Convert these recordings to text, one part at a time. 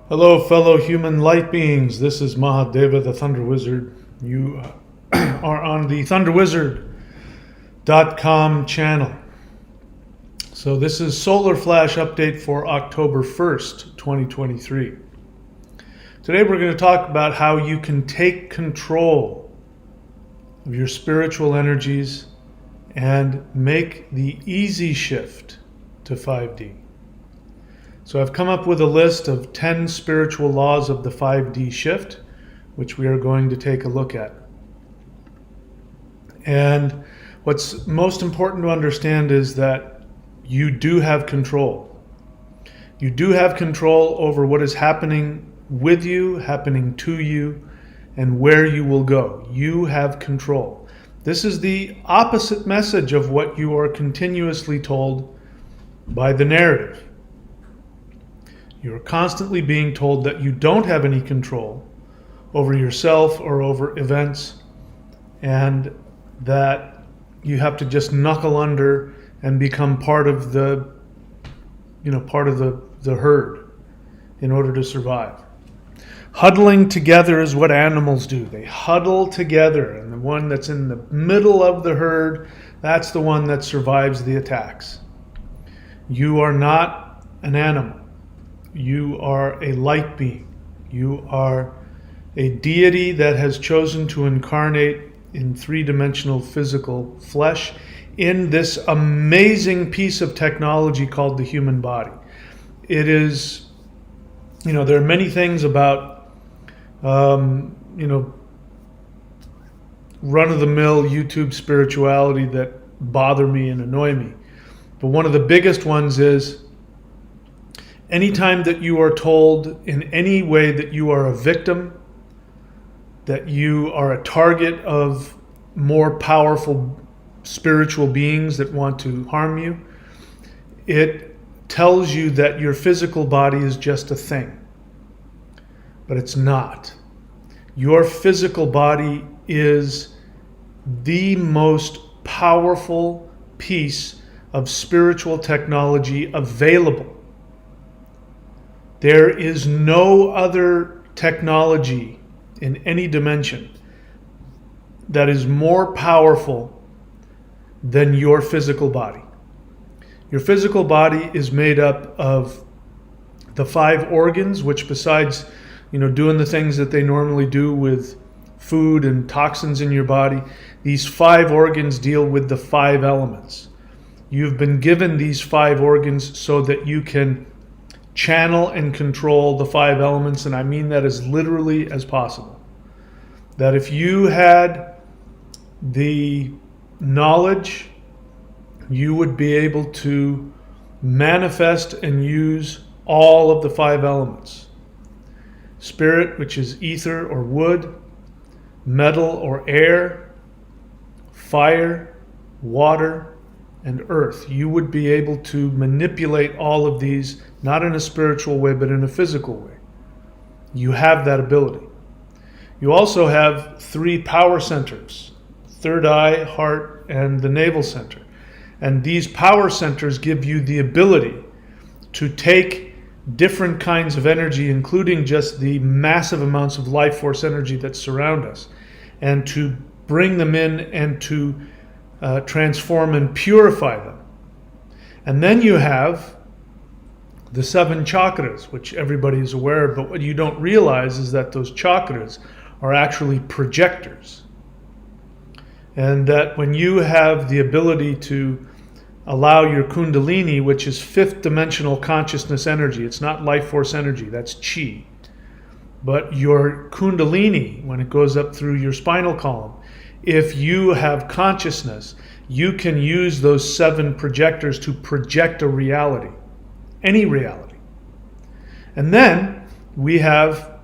Hello, fellow human light beings. This is Mahadeva, the Thunder Wizard. You are on the thunderwizard.com channel. So this is Solar Flash update for October 1st, 2023. Today we're going to talk about how you can take control of your spiritual energies and make the easy shift to 5D. So I've come up with a list of 10 spiritual laws of the 5D shift, which we are going to take a look at. And what's most important to understand is that you do have control. You do have control over what is happening with you, happening to you, and where you will go. You have control. This is the opposite message of what you are continuously told by the narrative. You're constantly being told that you don't have any control over yourself or over events, and that you have to just knuckle under and become part of the herd in order to survive. Huddling together is what animals do. They huddle together, and the one that's in the middle of the herd, that's the one that survives the attacks. You are not an animal. You are a light being. You are a deity that has chosen to incarnate in three-dimensional physical flesh in this amazing piece of technology called the human body. It is, there are many things about, run-of-the-mill YouTube spirituality that bother me and annoy me. But one of the biggest ones is, anytime that you are told in any way that you are a victim, that you are a target of more powerful spiritual beings that want to harm you, it tells you that your physical body is just a thing. But it's not. Your physical body is the most powerful piece of spiritual technology available. There is no other technology in any dimension that is more powerful than your physical body. Your physical body is made up of the 5 organs, which besides, doing the things that they normally do with food and toxins in your body, these 5 organs deal with the 5 elements. You've been given these 5 organs so that you can channel and control the 5 elements, and I mean that as literally as possible. That if you had the knowledge, you would be able to manifest and use all of the 5 elements. Spirit, which is ether or wood, metal or air, fire, water, and earth. You would be able to manipulate all of these, not in a spiritual way, but in a physical way. You have that ability. You also have 3 power centers: third eye, heart, and the navel center. And these power centers give you the ability to take different kinds of energy, including just the massive amounts of life force energy that surround us, and to bring them in and to transform and purify them. And then you have the 7 chakras, which everybody is aware of, but what you don't realize is that those chakras are actually projectors. And that when you have the ability to allow your kundalini, which is 5th dimensional consciousness energy, it's not life force energy, that's chi. But your kundalini, when it goes up through your spinal column, if you have consciousness, you can use those 7 projectors to project a reality, any reality. And then we have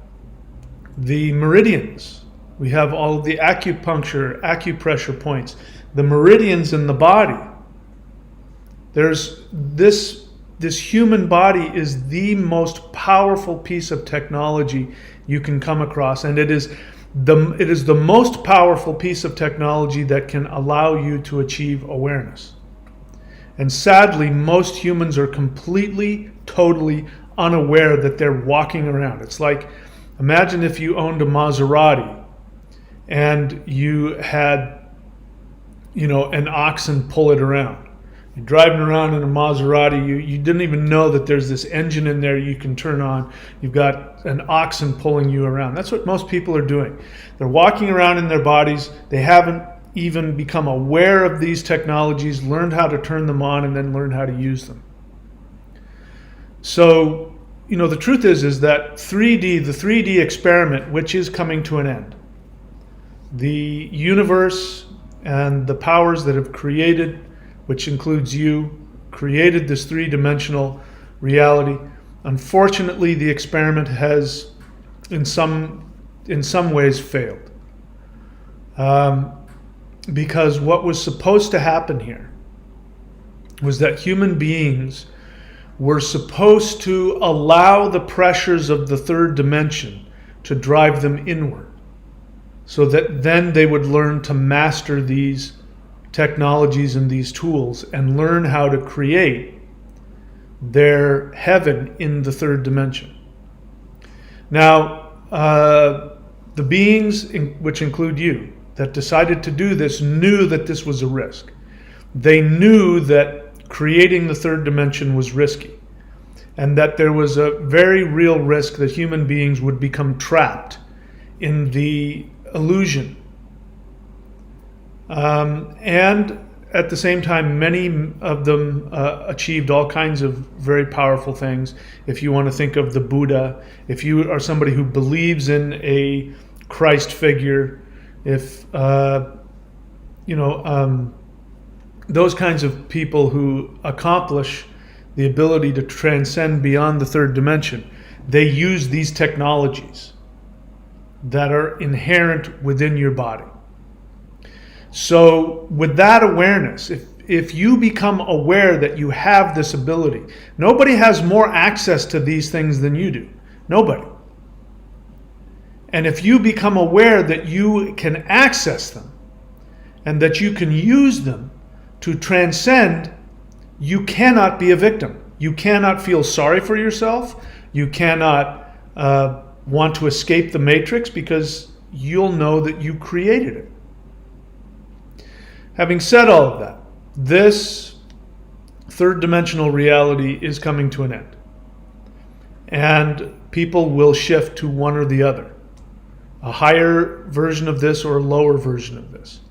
the meridians. We have all of the acupressure points, the meridians in the body. There's this human body is the most powerful piece of technology you can come across, and it is the most powerful piece of technology that can allow you to achieve awareness. And sadly, most humans are completely, totally unaware that they're walking around. It's like, imagine if you owned a Maserati and you had, an oxen pull it around. You're driving around in a Maserati, you didn't even know that there's this engine in there you can turn on. You've got an oxen pulling you around. That's what most people are doing. They're walking around in their bodies. They haven't even become aware of these technologies, learned how to turn them on, and then learned how to use them. So, the truth is that the 3D experiment, which is coming to an end, the universe and the powers that have created, which includes you, created this three-dimensional reality. Unfortunately, the experiment has, in some ways, failed. Because what was supposed to happen here was that human beings were supposed to allow the pressures of the third dimension to drive them inward, so that then they would learn to master these technologies and these tools and learn how to create their heaven in the third dimension. Now, the beings, which include you, that decided to do this knew that this was a risk. They knew that creating the third dimension was risky, and that there was a very real risk that human beings would become trapped in the illusion. And at the same time, many of them achieved all kinds of very powerful things. If you want to think of the Buddha, if you are somebody who believes in a Christ figure, if those kinds of people who accomplish the ability to transcend beyond the third dimension, they use these technologies that are inherent within your body. So with that awareness, if you become aware that you have this ability, nobody has more access to these things than you do. Nobody. And if you become aware that you can access them and that you can use them to transcend, you cannot be a victim. You cannot feel sorry for yourself. You cannot want to escape the matrix, because you'll know that you created it. Having said all of that, this third dimensional reality is coming to an end. And people will shift to one or the other. A higher version of this or a lower version of this.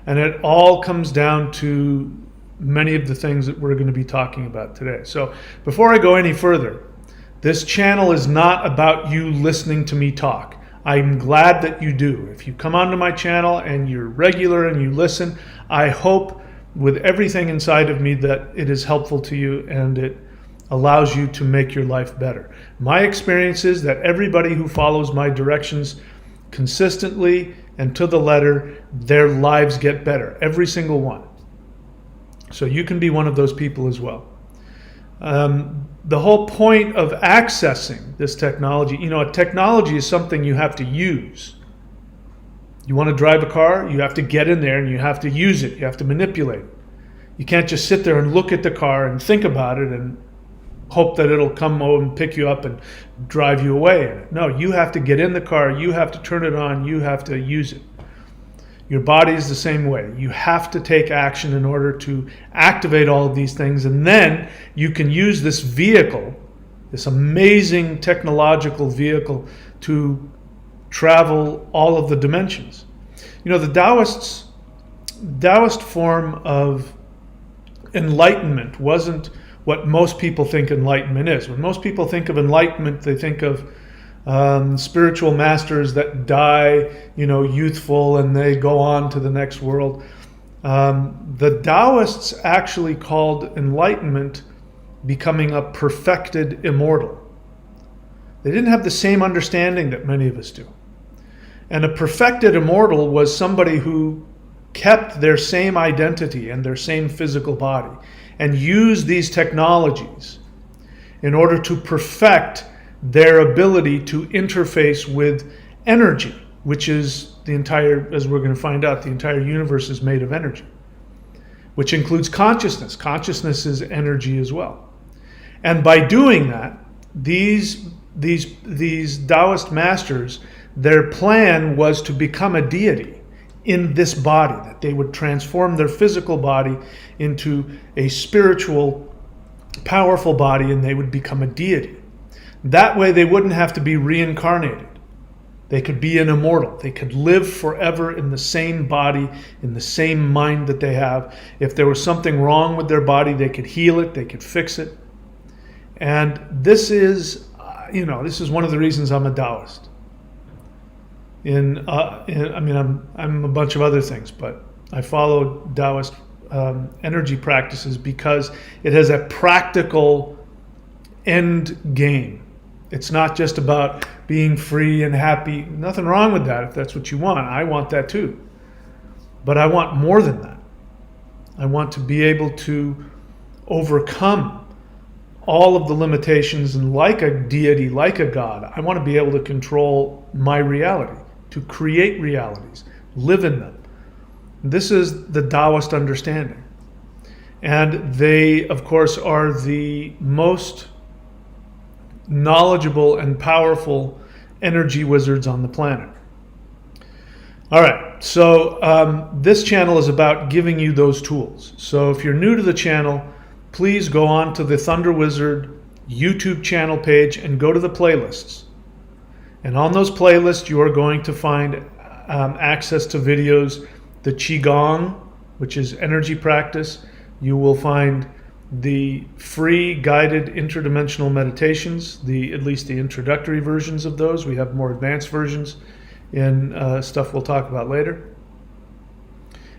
And it all comes down to many of the things that we're going to be talking about today. So before I go any further, this channel is not about you listening to me talk. I'm glad that you do. If you come onto my channel and you're regular and you listen, I hope with everything inside of me that it is helpful to you and it allows you to make your life better. My experience is that everybody who follows my directions consistently and to the letter, their lives get better. Every single one. So you can be one of those people as well. The whole point of accessing this technology, a technology is something you have to use. You want to drive a car, you have to get in there and you have to use it. You have to manipulate it. You can't just sit there and look at the car and think about it and hope that it'll come over and pick you up and drive you away. No, you have to get in the car, you have to turn it on, you have to use it. Your body is the same way. You have to take action in order to activate all of these things, and then you can use this vehicle, this amazing technological vehicle, to travel all of the dimensions. The Taoist form of enlightenment wasn't what most people think enlightenment is. When most people think of enlightenment, they think of spiritual masters that die, youthful, and they go on to the next world. The Taoists actually called enlightenment becoming a perfected immortal. They didn't have the same understanding that many of us do. And a perfected immortal was somebody who kept their same identity and their same physical body and used these technologies in order to perfect their ability to interface with energy, which is the entire, as we're going to find out, the entire universe is made of energy, which includes consciousness. Consciousness is energy as well. And by doing that, These Taoist masters, their plan was to become a deity in this body, that they would transform their physical body into a spiritual, powerful body, and they would become a deity. That way they wouldn't have to be reincarnated. They could be an immortal. They could live forever in the same body, in the same mind that they have. If there was something wrong with their body, they could heal it, they could fix it. And this is, this is one of the reasons I'm a Taoist. I'm a bunch of other things, but I follow Taoist energy practices because it has a practical end game. It's not just about being free and happy. Nothing wrong with that if that's what you want. I want that too. But I want more than that. I want to be able to overcome all of the limitations, and like a deity, like a god, I want to be able to control my reality, to create realities, live in them. This is the Taoist understanding. And they, of course, are the most knowledgeable and powerful energy wizards on the planet. All right, so this channel is about giving you those tools. So if you're new to the channel, please go on to the Thunder Wizard YouTube channel page and go to the playlists. And on those playlists, you are going to find access to videos, the Qigong, which is energy practice. You will find the free guided interdimensional meditations, at least the introductory versions of those. We have more advanced versions in stuff we'll talk about later.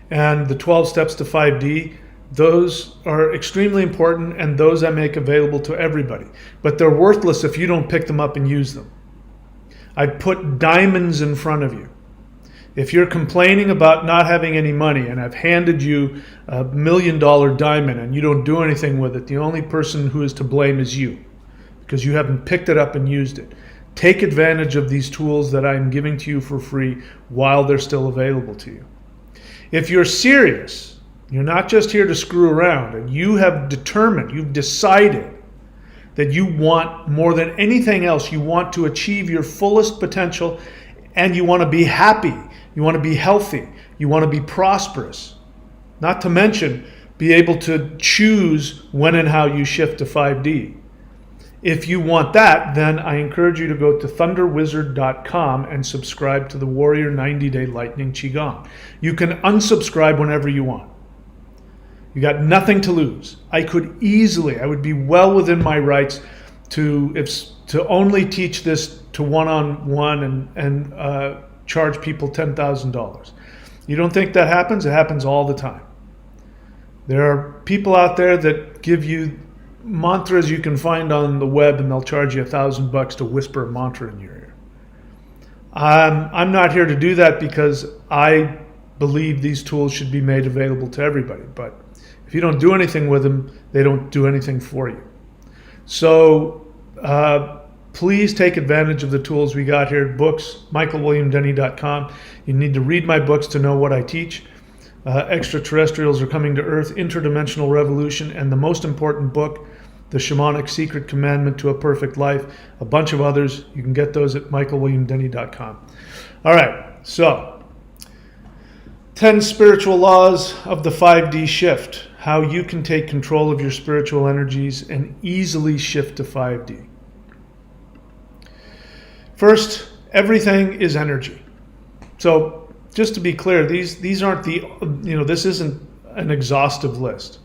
And the 12 steps to 5D, those are extremely important, and those I make available to everybody. But they're worthless if you don't pick them up and use them. I put diamonds in front of you. If you're complaining about not having any money and I've handed you $1 million diamond and you don't do anything with it, the only person who is to blame is you, because you haven't picked it up and used it. Take advantage of these tools that I'm giving to you for free while they're still available to you. If you're serious, you're not just here to screw around, and you have determined, you've decided that you want more than anything else, you want to achieve your fullest potential, and you want to be happy, you want to be healthy, you want to be prosperous, not to mention be able to choose when and how you shift to 5D. If you want that, then I encourage you to go to thunderwizard.com and subscribe to the Warrior 90-Day Lightning Qigong. You can unsubscribe whenever you want. You got nothing to lose. I would be well within my rights to only teach this to one-on-one and charge people $10,000. You don't think that happens? It happens all the time. There are people out there that give you mantras you can find on the web, and they'll charge you $1,000 to whisper a mantra in your ear. I'm not here to do that because I believe these tools should be made available to everybody. But if you don't do anything with them, they don't do anything for you. So please take advantage of the tools we got here. Books, michaelwilliamdenny.com. You need to read my books to know what I teach. Extraterrestrials Are Coming to Earth, Interdimensional Revolution, and the most important book, The Shamanic Secret Commandment to a Perfect Life. A bunch of others. You can get those at michaelwilliamdenny.com. All right, so 10 spiritual laws of the 5D shift. How you can take control of your spiritual energies and easily shift to 5D. First, everything is energy. So just to be clear, these aren't this isn't an exhaustive list.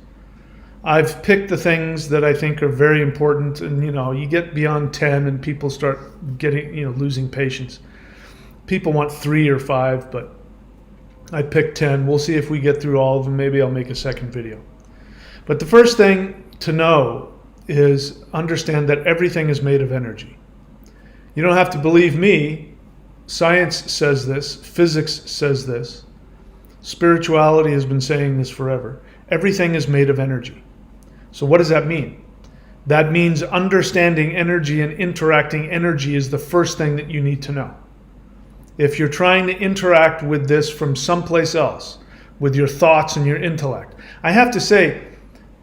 I've picked the things that I think are very important, and you get beyond 10 and people start getting, losing patience. People want 3 or 5, but I picked 10. We'll see if we get through all of them. Maybe I'll make a second video. But the first thing to know is understand that everything is made of energy. You don't have to believe me. Science says this. Physics says this. Spirituality has been saying this forever. Everything is made of energy. So what does that mean? That means understanding energy and interacting energy is the first thing that you need to know. If you're trying to interact with this from someplace else, with your thoughts and your intellect, I have to say,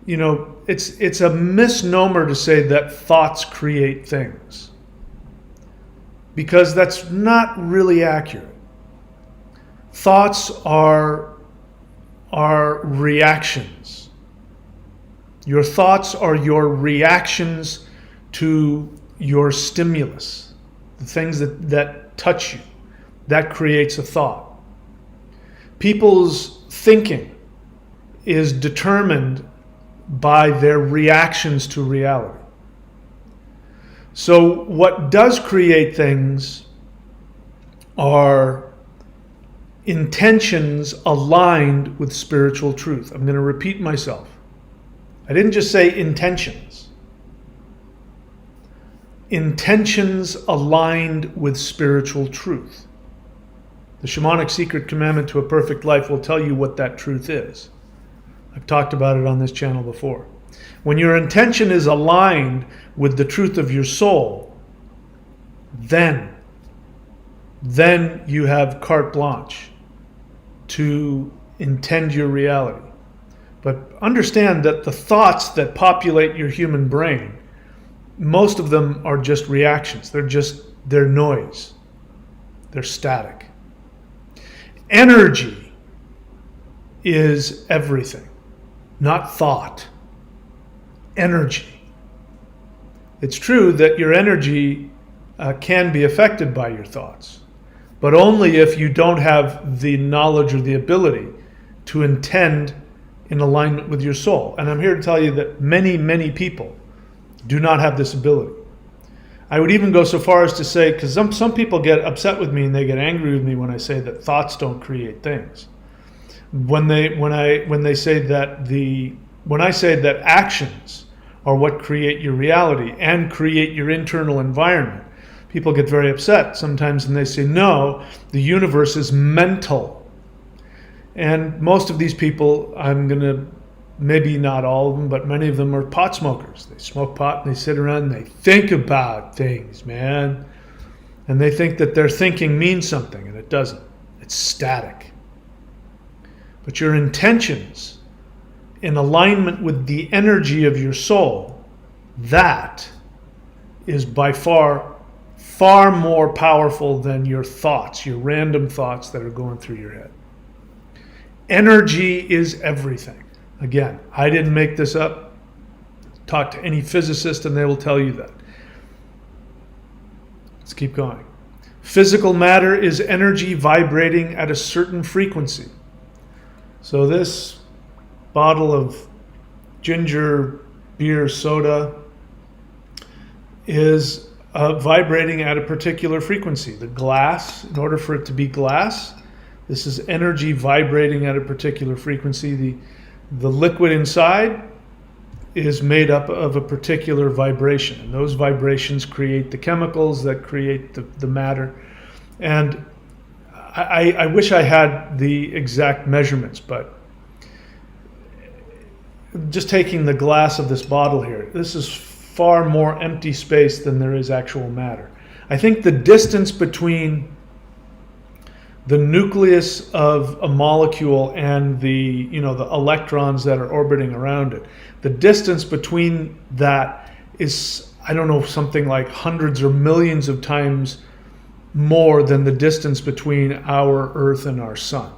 it's a misnomer to say that thoughts create things, because that's not really accurate. Thoughts are reactions. Your thoughts are your reactions to your stimulus, the things that touch you. That creates a thought. People's thinking is determined by their reactions to reality. So what does create things are intentions aligned with spiritual truth. I'm going to repeat myself. I didn't just say intentions. Intentions aligned with spiritual truth. The shamanic secret commandment to a perfect life will tell you what that truth is. I've talked about it on this channel before. When your intention is aligned with the truth of your soul, then you have carte blanche to intend your reality. But understand that the thoughts that populate your human brain, most of them are just reactions. They're noise. They're static. Energy is everything, not thought. Energy. It's true that your energy can be affected by your thoughts, but only if you don't have the knowledge or the ability to intend in alignment with your soul. And I'm here to tell you that many, many people do not have this ability. I would even go so far as to say, because some people get upset with me and they get angry with me when I say that thoughts don't create things. When I say that actions are what create your reality and create your internal environment, people get very upset sometimes, and they say, no, the universe is mental. And most of these people, maybe not all of them, but many of them are pot smokers. They smoke pot and they sit around and they think about things, man. And they think that their thinking means something, and it doesn't. It's static. But your intentions in alignment with the energy of your soul, that is by far more powerful than your thoughts, your random thoughts that are going through your head. Energy is everything. Again, I didn't make this up. Talk to any physicist and they will tell you that. Let's keep going. Physical matter is energy vibrating at a certain frequency. So this bottle of ginger beer soda is vibrating at a particular frequency. The glass, in order for it to be glass, this is energy vibrating at a particular frequency. The liquid inside is made up of a particular vibration, and those vibrations create the chemicals that create the matter. And I wish I had the exact measurements, but just taking the glass of this bottle here, this is far more empty space than there is actual matter. I think the distance between the nucleus of a molecule and the electrons that are orbiting around it, the distance between that is, I don't know, something like hundreds or millions of times more than the distance between our Earth and our Sun,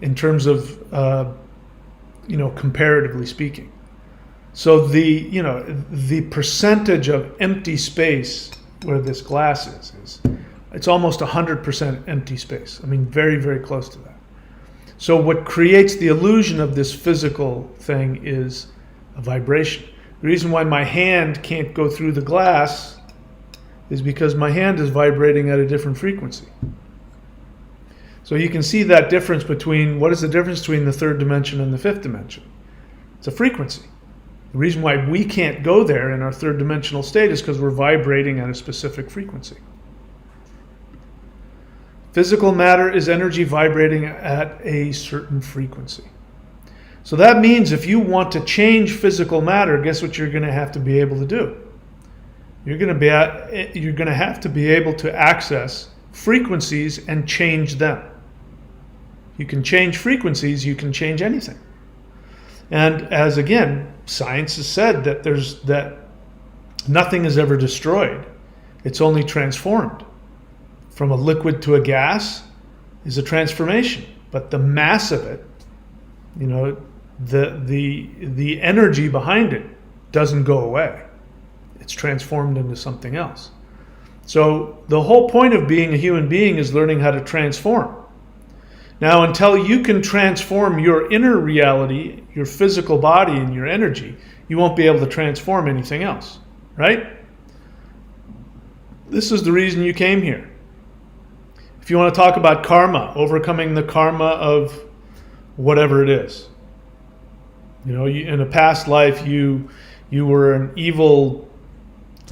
in terms of comparatively speaking. So the percentage of empty space where this glass is it's almost 100% empty space. I mean, very, very close to that. So what creates the illusion of this physical thing is a vibration. The reason why my hand can't go through the glass is because my hand is vibrating at a different frequency. So you can see that difference between, what is the difference between the third dimension and the fifth dimension? It's a frequency. The reason why we can't go there in our third dimensional state is because we're vibrating at a specific frequency. Physical matter is energy vibrating at a certain frequency. So that means if you want to change physical matter, guess what you're going to have to be able to do? You're going to have to be able to access frequencies and change them. You can change frequencies, you can change anything. And as again, science has said that nothing is ever destroyed. It's only transformed. From a liquid to a gas is a transformation, but the mass of it, the energy behind it doesn't go away. It's transformed into something else. So the whole point of being a human being is learning how to transform. Now, until you can transform your inner reality, your physical body and your energy, you won't be able to transform anything else, right? This is the reason you came here. If you want to talk about karma, overcoming the karma of whatever it is. In a past life, you were an evil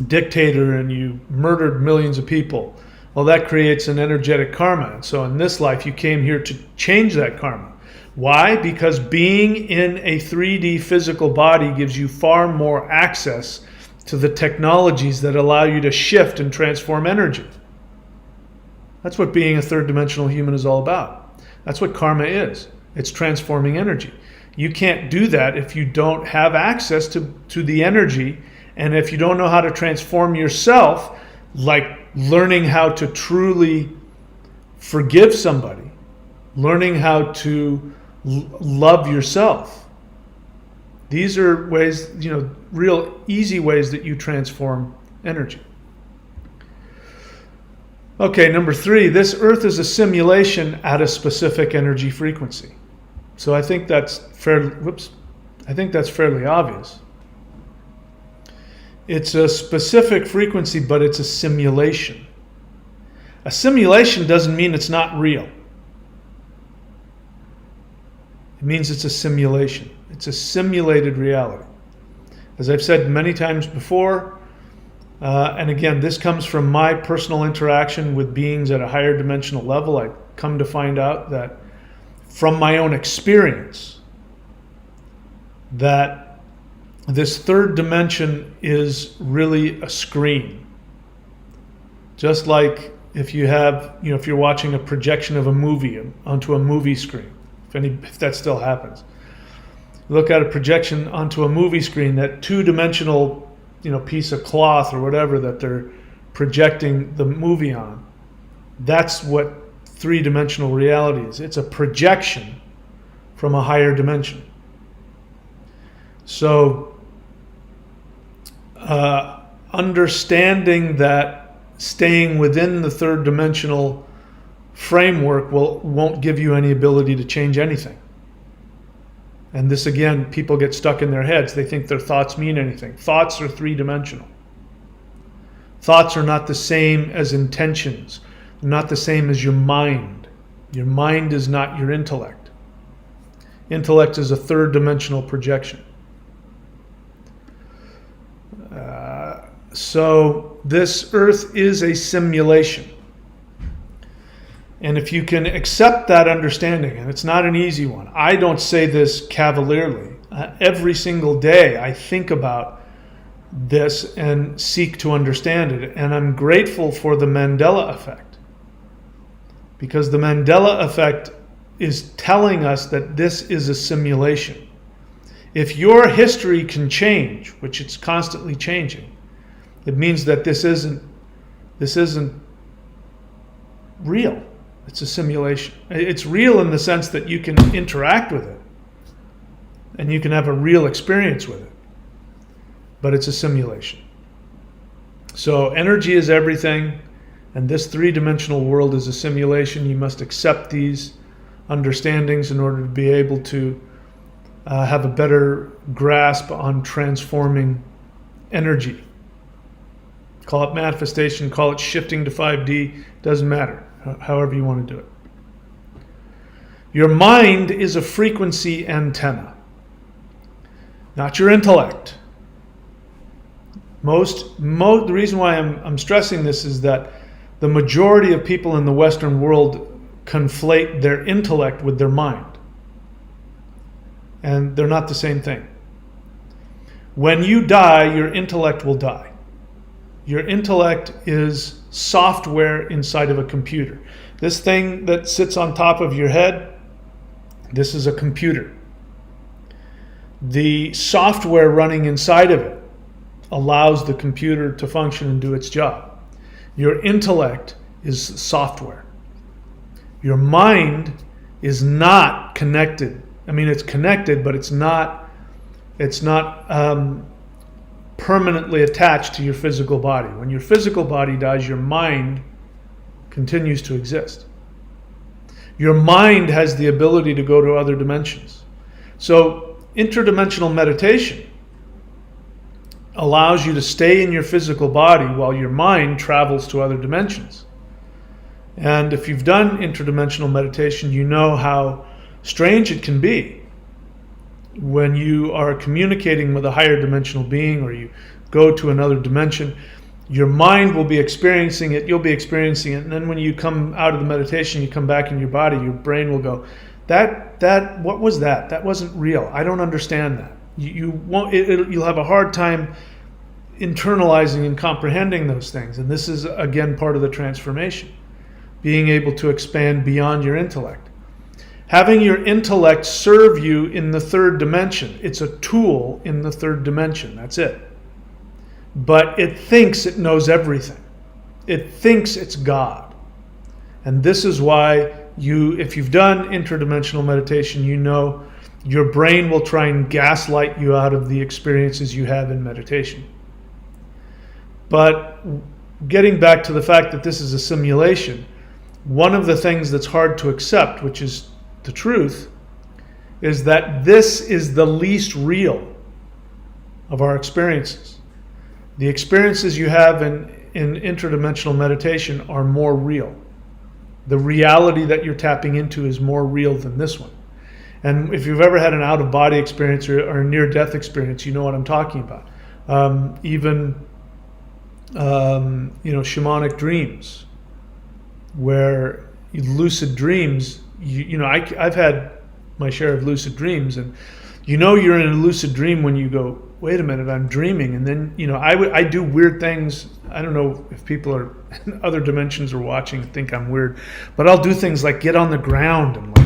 dictator and you murdered millions of people. Well, that creates an energetic karma. And so in this life, you came here to change that karma. Why? Because being in a 3D physical body gives you far more access to the technologies that allow you to shift and transform energy. That's what being a third dimensional human is all about. That's what karma is. It's transforming energy. You can't do that if you don't have access to the energy, and if you don't know how to transform yourself, like learning how to truly forgive somebody, learning how to love yourself. These are ways, real easy ways that you transform energy. Okay, number 3, this Earth is a simulation at a specific energy frequency. So I think that's fairly obvious. It's a specific frequency, but it's a simulation. A simulation doesn't mean it's not real. It means it's a simulation. It's a simulated reality. As I've said many times before, and again, this comes from my personal interaction with beings at a higher dimensional level. I've come to find out that from my own experience, that this third dimension is really a screen. Just like if you're watching a projection of a movie onto a movie screen, if that still happens. Look at a projection onto a movie screen, that two-dimensional piece of cloth or whatever that they're projecting the movie on. That's what three-dimensional reality is. It's a projection from a higher dimension. So understanding that staying within the third dimensional framework won't give you any ability to change anything. And this, again, people get stuck in their heads. They think their thoughts mean anything. Thoughts are three-dimensional. Thoughts are not the same as intentions. They're not the same as your mind. Your mind is not your intellect. Intellect is a third-dimensional projection. So this Earth is a simulation. And if you can accept that understanding, and it's not an easy one, I don't say this cavalierly. Every single day I think about this and seek to understand it. And I'm grateful for the Mandela Effect. Because the Mandela Effect is telling us that this is a simulation. If your history can change, which it's constantly changing, it means that this isn't real. It's a simulation. It's real in the sense that you can interact with it and you can have a real experience with it, but it's a simulation. So energy is everything, and this three-dimensional world is a simulation. You must accept these understandings in order to be able to have a better grasp on transforming energy. Call it manifestation, call it shifting to 5D, doesn't matter, however you want to do it. Your mind is a frequency antenna, not your intellect. The reason why I'm stressing this is that the majority of people in the Western world conflate their intellect with their mind. And they're not the same thing. When you die, your intellect will die. Your intellect is software inside of a computer. This thing that sits on top of your head, this is a computer. The software running inside of it allows the computer to function and do its job. Your intellect is software. Your mind is not connected. I mean, it's connected, but it's not permanently attached to your physical body. When your physical body dies, your mind continues to exist. Your mind has the ability to go to other dimensions. So interdimensional meditation allows you to stay in your physical body while your mind travels to other dimensions. And if you've done interdimensional meditation, you know how strange it can be when you are communicating with a higher dimensional being, or you go to another dimension. Your mind will be experiencing it, you'll be experiencing it, and then when you come out of the meditation, you come back in your body, your brain will go, what was that? That wasn't real. I don't understand that. You'll have a hard time internalizing and comprehending those things. And this is, again, part of the transformation, being able to expand beyond your intellect. Having your intellect serve you in the third dimension. It's a tool in the third dimension. That's it. But it thinks it knows everything. It thinks it's God. And this is why if you've done interdimensional meditation, you know your brain will try and gaslight you out of the experiences you have in meditation. But getting back to the fact that this is a simulation, one of the things that's hard to accept, which is the truth, is that this is the least real of our experiences. The experiences you have in interdimensional meditation are more real. The reality that you're tapping into is more real than this one. And if you've ever had an out-of-body experience or a near-death experience, you know what I'm talking about. Even shamanic dreams, where lucid dreams, I've had my share of lucid dreams, and you're in a lucid dream when you go, wait a minute, I'm dreaming. And then, I do weird things. I don't know if people are in other dimensions or watching think I'm weird, but I'll do things like get on the ground and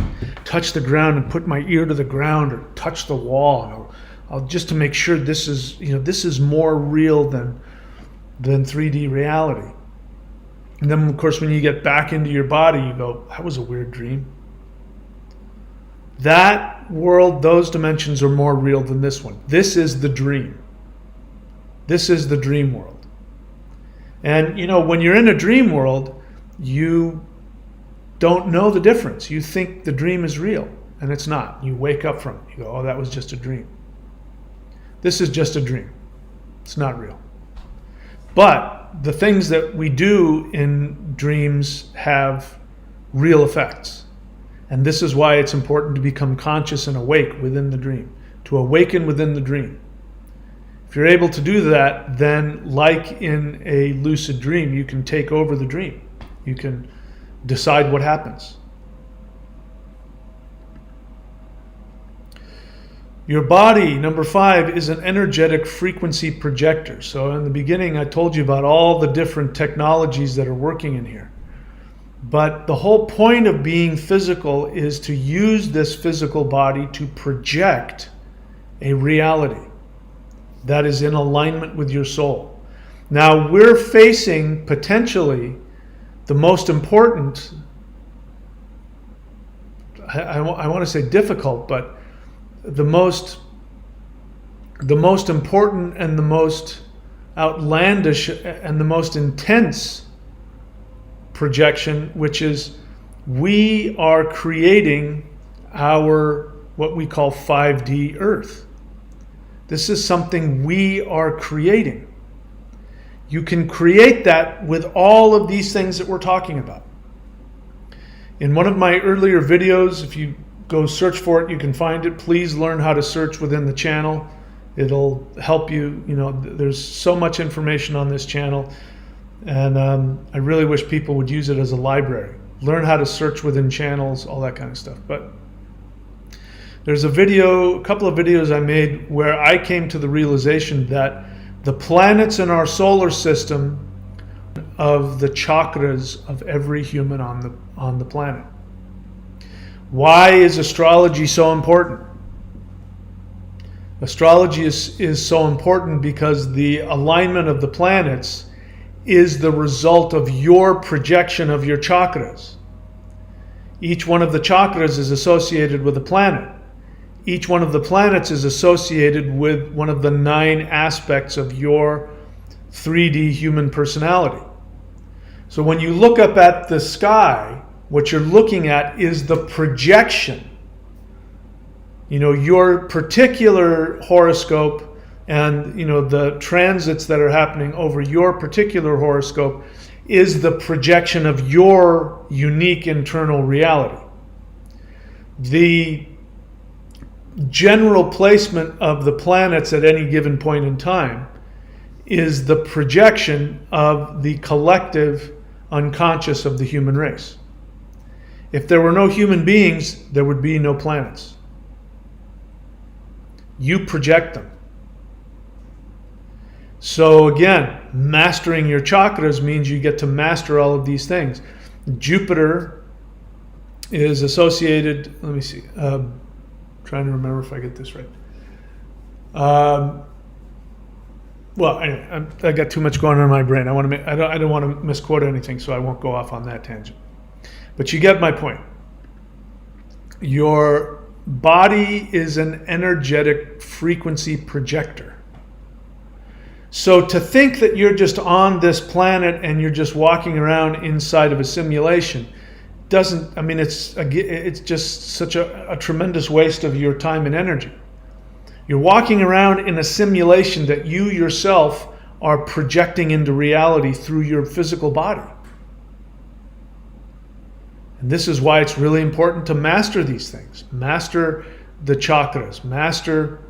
touch the ground and put my ear to the ground, or touch the wall. And I'll just to make sure this is more real than 3D reality. And then, of course, when you get back into your body, you go, that was a weird dream. That world, those dimensions are more real than this one. This is the dream. This is the dream world. And, when you're in a dream world, you don't know the difference. You think the dream is real, and it's not. You wake up from it. You go, oh, that was just a dream. This is just a dream. It's not real. But the things that we do in dreams have real effects. And this is why it's important to become conscious and awake within the dream, to awaken within the dream. If you're able to do that, then like in a lucid dream, you can take over the dream. You can decide what happens. Your body, number 5, is an energetic frequency projector. So in the beginning, I told you about all the different technologies that are working in here. But the whole point of being physical is to use this physical body to project a reality that is in alignment with your soul. Now, we're facing potentially the most important, I want to say difficult, but the most important and the most outlandish and the most intense projection, which is we are creating our what we call 5D Earth. This is something we are creating. You can create that with all of these things that we're talking about. In one of my earlier videos, if you go search for it, you can find it. Please learn how to search within the channel. It'll help you. There's so much information on this channel. And I really wish people would use it as a library. Learn how to search within channels, all that kind of stuff. But there's a couple of videos I made where I came to the realization that the planets in our solar system of the chakras of every human on the planet. Why is astrology so important? Astrology is so important because the alignment of the planets is the result of your projection of your chakras. Each one of the chakras is associated with a planet. Each one of the planets is associated with one of the 9 aspects of your 3D human personality. So when you look up at the sky, what you're looking at is the projection. You know, your particular horoscope and, you know, the transits that are happening over your particular horoscope is the projection of your unique internal reality. The general placement of the planets at any given point in time is the projection of the collective unconscious of the human race. If there were no human beings, there would be no planets. You project them. So again, mastering your chakras means you get to master all of these things. Jupiter is associated, let me see, trying to remember if I get this right. Well, anyway, I got too much going on in my brain. I don't want to misquote anything, so I won't go off on that tangent. But you get my point. Your body is an energetic frequency projector. So to think that you're just on this planet and you're just walking around inside of a simulation doesn't, I mean, it's just such a tremendous waste of your time and energy. You're walking around in a simulation that you yourself are projecting into reality through your physical body. And this is why it's really important to master these things. Master the chakras, master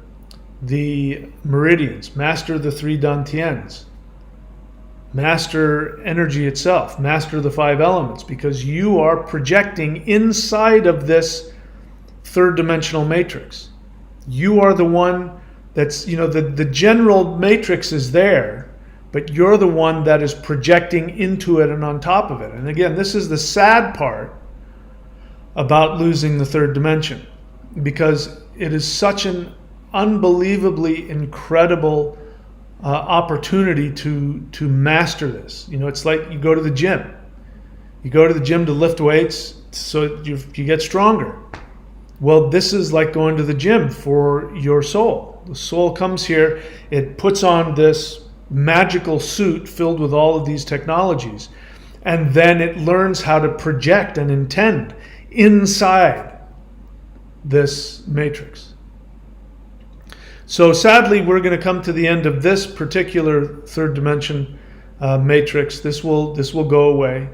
the meridians, master the 3 dantians, master energy itself, master the 5 elements, because you are projecting inside of this 3rd dimensional matrix. You are the one that's, you know, the general matrix is there, but you're the one that is projecting into it and on top of it. And again, this is the sad part about losing the 3rd dimension, because it is such an unbelievably incredible opportunity to master this. You know, it's like you go to the gym. You go to the gym to lift weights so you get stronger. Well, this is like going to the gym for your soul. The soul comes here, it puts on this magical suit filled with all of these technologies, and then it learns how to project and intend inside this matrix. So sadly, we're going to come to the end of this particular 3rd dimension matrix. This will go away.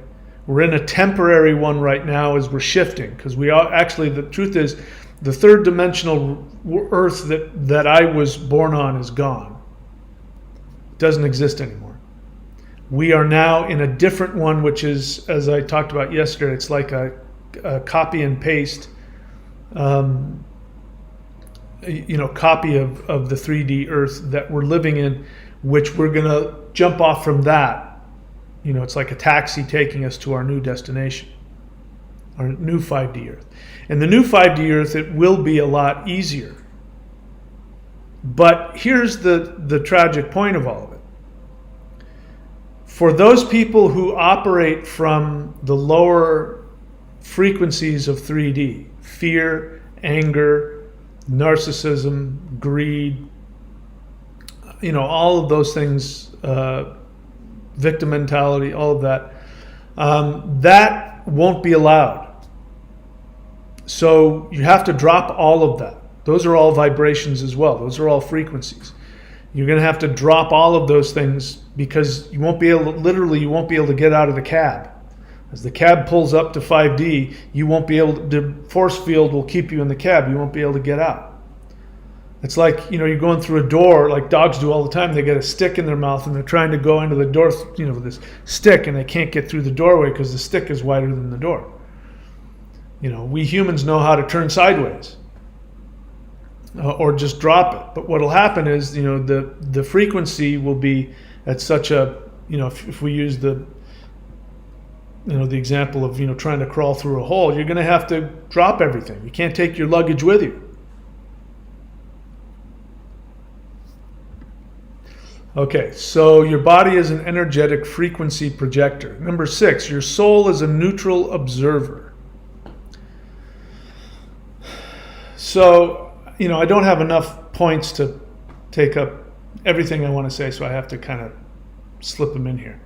We're in a temporary one right now as we're shifting, because we are actually, the truth is, the 3rd dimensional Earth that I was born on is gone. It doesn't exist anymore. We are now in a different one, which is, as I talked about yesterday, it's like a copy and paste, copy of the 3D Earth that we're living in, which we're going to jump off from that. You know, it's like a taxi taking us to our new destination, our new 5D Earth. And the new 5D Earth, it will be a lot easier. But here's the tragic point of all of it. For those people who operate from the lower frequencies of 3D, fear, anger, narcissism, greed, you know, all of those things, victim mentality, all of that, that won't be allowed. So you have to drop all of that. Those are all vibrations as well. Those are all frequencies. You're going to have to drop all of those things, because you won't be able to, literally, you won't be able to get out of the cab. As the cab pulls up to 5D, you won't be able to, the force field will keep you in the cab. You won't be able to get out. It's like, you know, you're going through a door like dogs do all the time. They get a stick in their mouth and they're trying to go into the door, you know, with this stick, and they can't get through the doorway because the stick is wider than the door. You know, we humans know how to turn sideways or just drop it. But what will happen is, you know, the frequency will be at such a, you know, if we use the, you know, the example of, you know, trying to crawl through a hole, you're going to have to drop everything. You can't take your luggage with you. Okay, so your body is an energetic frequency projector. Number 6, your soul is a neutral observer. So, I don't have enough points to take up everything I want to say, so I have to kind of slip them in here.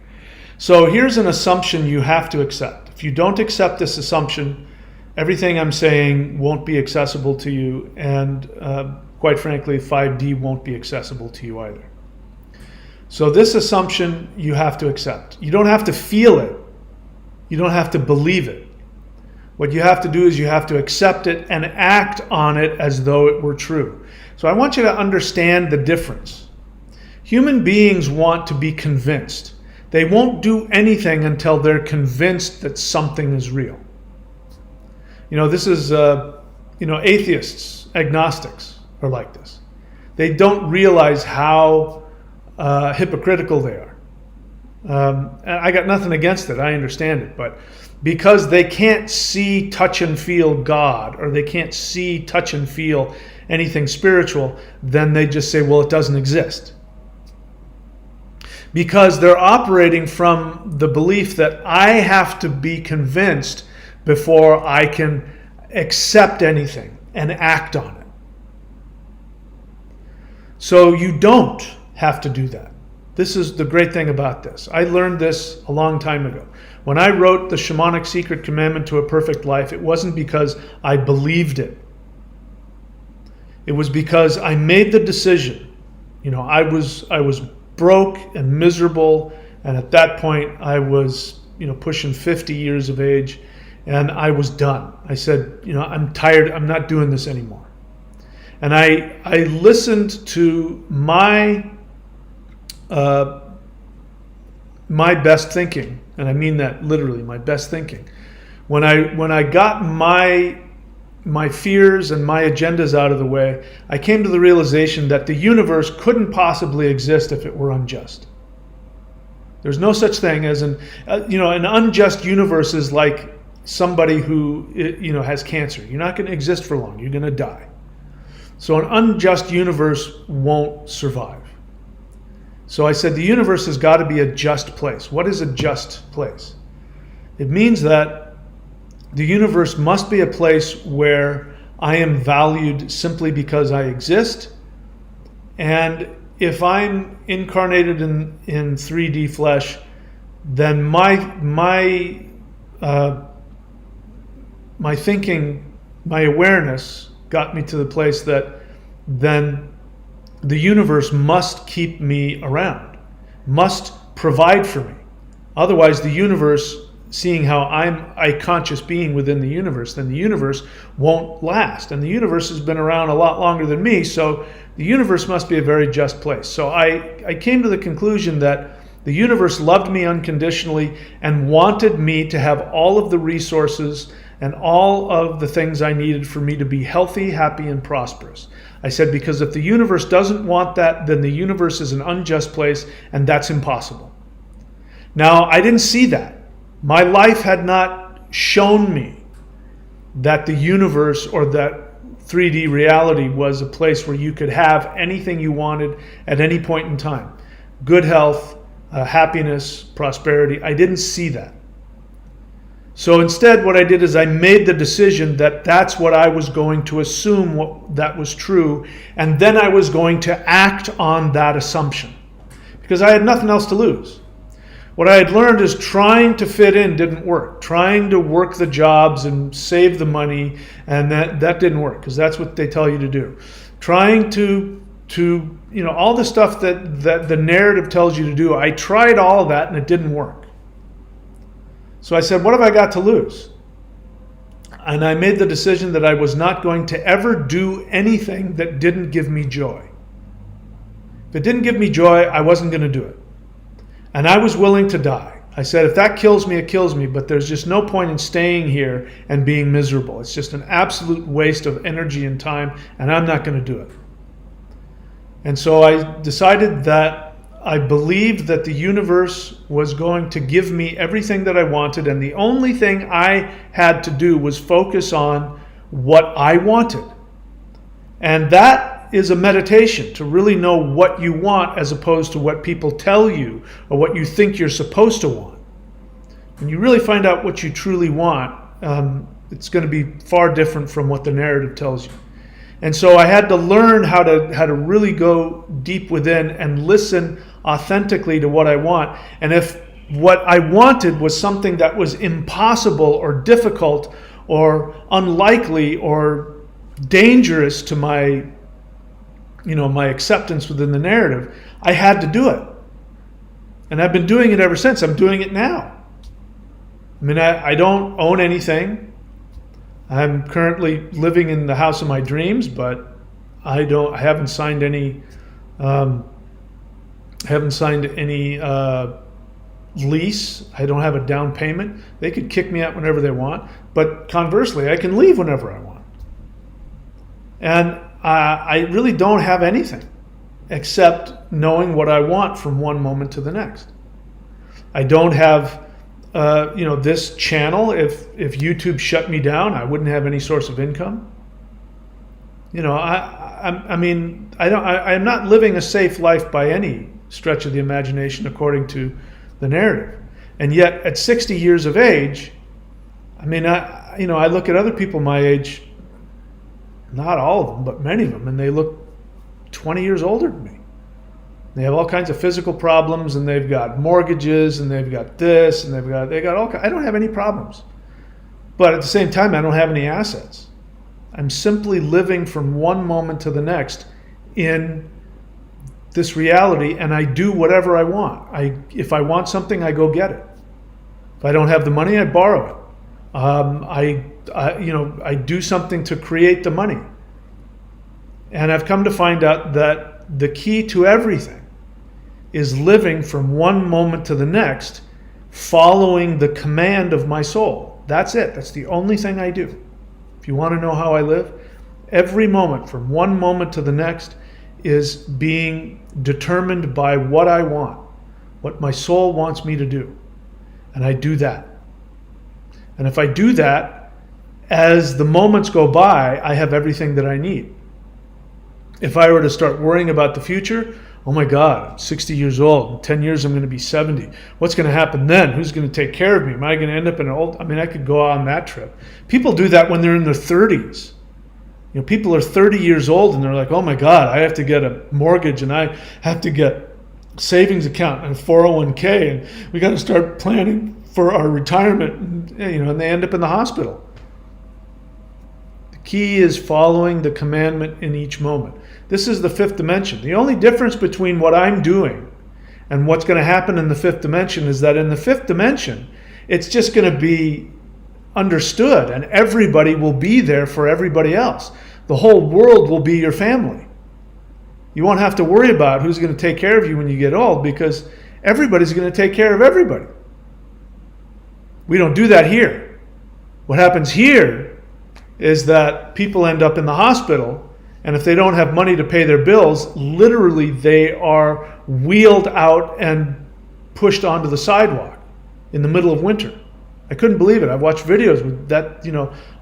So here's an assumption you have to accept. If you don't accept this assumption, everything I'm saying won't be accessible to you, and quite frankly, 5D won't be accessible to you either. So this assumption you have to accept. You don't have to feel it. You don't have to believe it. What you have to do is you have to accept it and act on it as though it were true. So I want you to understand the difference. Human beings want to be convinced. They won't do anything until they're convinced that something is real. This is, atheists, agnostics are like this. They don't realize how hypocritical they are. And I got nothing against it. I understand it. But because they can't see, touch, and feel God, or they can't see, touch, and feel anything spiritual, then they just say, well, it doesn't exist. Because they're operating from the belief that I have to be convinced before I can accept anything and act on it. So you don't have to do that. This is the great thing about this. I learned this a long time ago. When I wrote the Shamanic Secret Commandment to a Perfect Life, it wasn't because I believed it. It was because I made the decision. I was broke and miserable, and at that point I was, pushing 50 years of age, and I was done. I said, I'm tired. I'm not doing this anymore. And I listened to my best thinking, and I mean that literally, my best thinking. When I got my fears and my agendas out of the way, I came to the realization that the universe couldn't possibly exist if it were unjust. There's no such thing as an unjust universe is like somebody who has cancer. You're not going to exist for long. You're going to die. So an unjust universe won't survive. So I said the universe has got to be a just place. What is a just place? It means that the universe must be a place where I am valued simply because I exist. And if I'm incarnated in 3D flesh, then my thinking, my awareness got me to the place that then the universe must keep me around, must provide for me. Otherwise, the universe, seeing how I'm a conscious being within the universe, then the universe won't last. And the universe has been around a lot longer than me, so the universe must be a very just place. So I came to the conclusion that the universe loved me unconditionally and wanted me to have all of the resources and all of the things I needed for me to be healthy, happy, and prosperous. I said, because if the universe doesn't want that, then the universe is an unjust place, and that's impossible. Now, I didn't see that. My life had not shown me that the universe or that 3D reality was a place where you could have anything you wanted at any point in time. Good health, happiness, prosperity. I didn't see that. So instead, what I did is I made the decision that that's what I was going to assume that was true, and then I was going to act on that assumption because I had nothing else to lose. What I had learned is trying to fit in didn't work. Trying to work the jobs and save the money, and that didn't work because that's what they tell you to do. Trying to all the stuff that the narrative tells you to do, I tried all of that and it didn't work. So I said, what have I got to lose? And I made the decision that I was not going to ever do anything that didn't give me joy. If it didn't give me joy, I wasn't going to do it. And I was willing to die. I said, if that kills me, it kills me, but there's just no point in staying here and being miserable. It's just an absolute waste of energy and time, and I'm not going to do it. And so I decided that I believed that the universe was going to give me everything that I wanted, and the only thing I had to do was focus on what I wanted. And that is a meditation, to really know what you want as opposed to what people tell you or what you think you're supposed to want. When you really find out what you truly want, it's going to be far different from what the narrative tells you. And so I had to learn how to really go deep within and listen authentically to what I want. And if what I wanted was something that was impossible or difficult or unlikely or dangerous to my acceptance within the narrative, I had to do it. And I've been doing it ever since. I'm doing it now. I mean, I don't own anything. I'm currently living in the house of my dreams, but I haven't signed any lease. I don't have a down payment. They could kick me out whenever they want, but conversely, I can leave whenever I want. And I really don't have anything except knowing what I want from one moment to the next. I don't have this channel. If YouTube shut me down, I wouldn't have any source of income. I'm not living a safe life by any stretch of the imagination according to the narrative. And yet at 60 years of age, I look at other people my age, not all of them, but many of them, and they look 20 years older than me. They have all kinds of physical problems, and they've got mortgages, and they've got this, and they got all kinds. I don't have any problems. But at the same time, I don't have any assets. I'm simply living from one moment to the next in this reality, and I do whatever I want. If I want something, I go get it. If I don't have the money, I borrow it. I do something to create the money. And I've come to find out that the key to everything is living from one moment to the next, following the command of my soul. That's it. That's the only thing I do. If you want to know how I live, every moment, from one moment to the next, is being determined by what I want, what my soul wants me to do. And I do that. And if I do that, as the moments go by, I have everything that I need. If I were to start worrying about the future, oh my God, I'm 60 years old. In 10 years, I'm going to be 70. What's going to happen then? Who's going to take care of me? Am I going to end up in an old... I could go on that trip. People do that when they're in their 30s. People are 30 years old and they're like, oh my God, I have to get a mortgage and I have to get savings account and 401k and we got to start planning for our retirement. And they end up in the hospital. The key is following the commandment in each moment. This is the fifth dimension. The only difference between what I'm doing and what's going to happen in the fifth dimension is that in the fifth dimension, it's just going to be understood and everybody will be there for everybody else. The whole world will be your family. You won't have to worry about who's going to take care of you when you get old because everybody's going to take care of everybody. We don't do that here. What happens here is that people end up in the hospital, and if they don't have money to pay their bills, literally they are wheeled out and pushed onto the sidewalk in the middle of winter. I couldn't believe it. I've watched videos with that,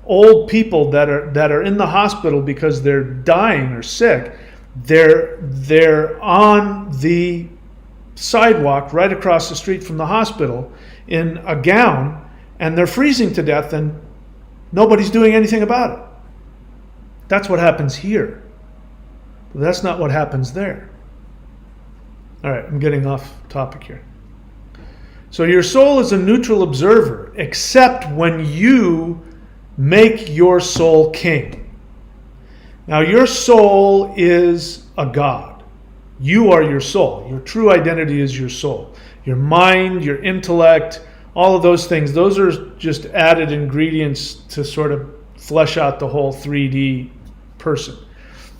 old people that are in the hospital because they're dying or sick. They're on the sidewalk right across the street from the hospital in a gown, and they're freezing to death, and nobody's doing anything about it. That's what happens here. But that's not what happens there. All right, I'm getting off topic here. So your soul is a neutral observer, except when you make your soul king. Now your soul is a God. You are your soul. Your true identity is your soul. Your mind, your intellect, all of those things, those are just added ingredients to sort of flesh out the whole 3D person.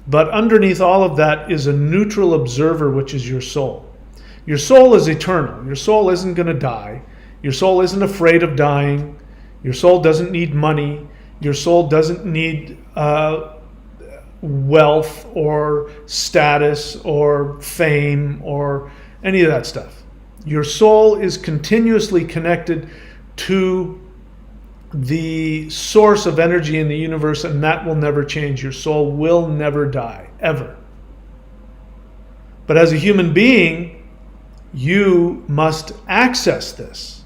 But underneath all of that is a neutral observer, which is your soul. Your soul is eternal. Your soul isn't going to die. Your soul isn't afraid of dying. Your soul doesn't need money. Your soul doesn't need wealth or status or fame or any of that stuff. Your soul is continuously connected to the source of energy in the universe, and that will never change. Your soul will never die, ever. But as a human being, you must access this.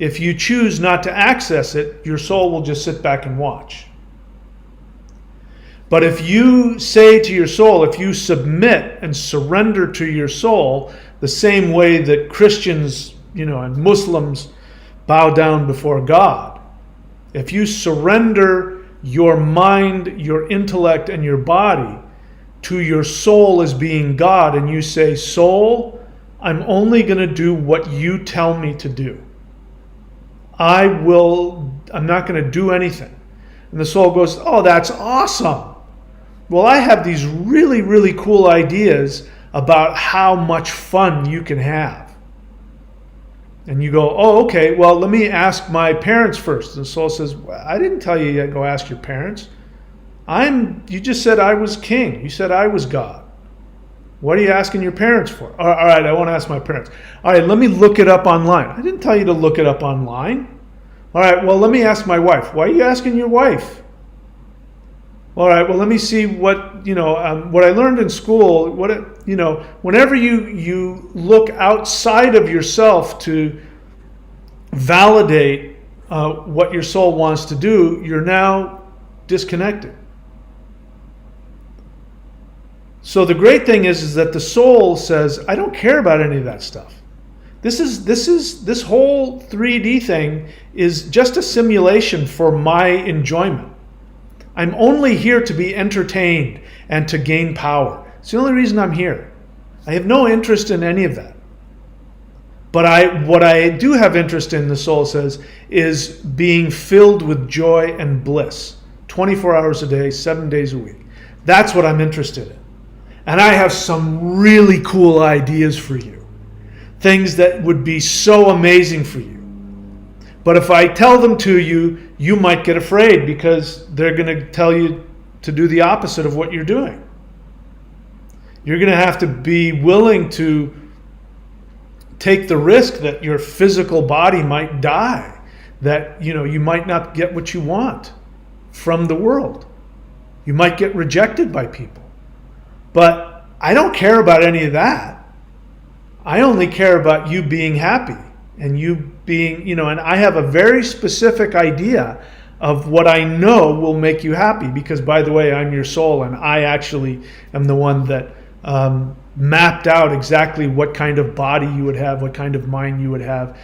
If you choose not to access it, your soul will just sit back and watch. But if you say to your soul, if you submit and surrender to your soul, the same way that Christians, and Muslims bow down before God, if you surrender your mind, your intellect, and your body to your soul as being God, and you say, soul, I'm only going to do what you tell me to do. I'm not going to do anything. And the soul goes, oh, that's awesome. Well, I have these really, really cool ideas about how much fun you can have. And you go, oh, okay, well, let me ask my parents first. And the soul says, well, I didn't tell you to go ask your parents. You just said I was king. You said I was God. What are you asking your parents for? All right, I won't ask my parents. All right, let me look it up online. I didn't tell you to look it up online. All right, well, let me ask my wife. Why are you asking your wife? All right, well, let me see what I learned in school. Whenever you look outside of yourself to validate what your soul wants to do, you're now disconnected. So the great thing is that the soul says, I don't care about any of that stuff. This whole 3D thing is just a simulation for my enjoyment. I'm only here to be entertained and to gain power. It's the only reason I'm here. I have no interest in any of that. But what I do have interest in, the soul says, is being filled with joy and bliss. 24 hours a day, 7 days a week. That's what I'm interested in. And I have some really cool ideas for you. Things that would be so amazing for you. But if I tell them to you, you might get afraid because they're going to tell you to do the opposite of what you're doing. You're going to have to be willing to take the risk that your physical body might die, that you might not get what you want from the world. You might get rejected by people. But I don't care about any of that. I only care about you being happy and you being, and I have a very specific idea of what I know will make you happy because, by the way, I'm your soul and I actually am the one that mapped out exactly what kind of body you would have, what kind of mind you would have.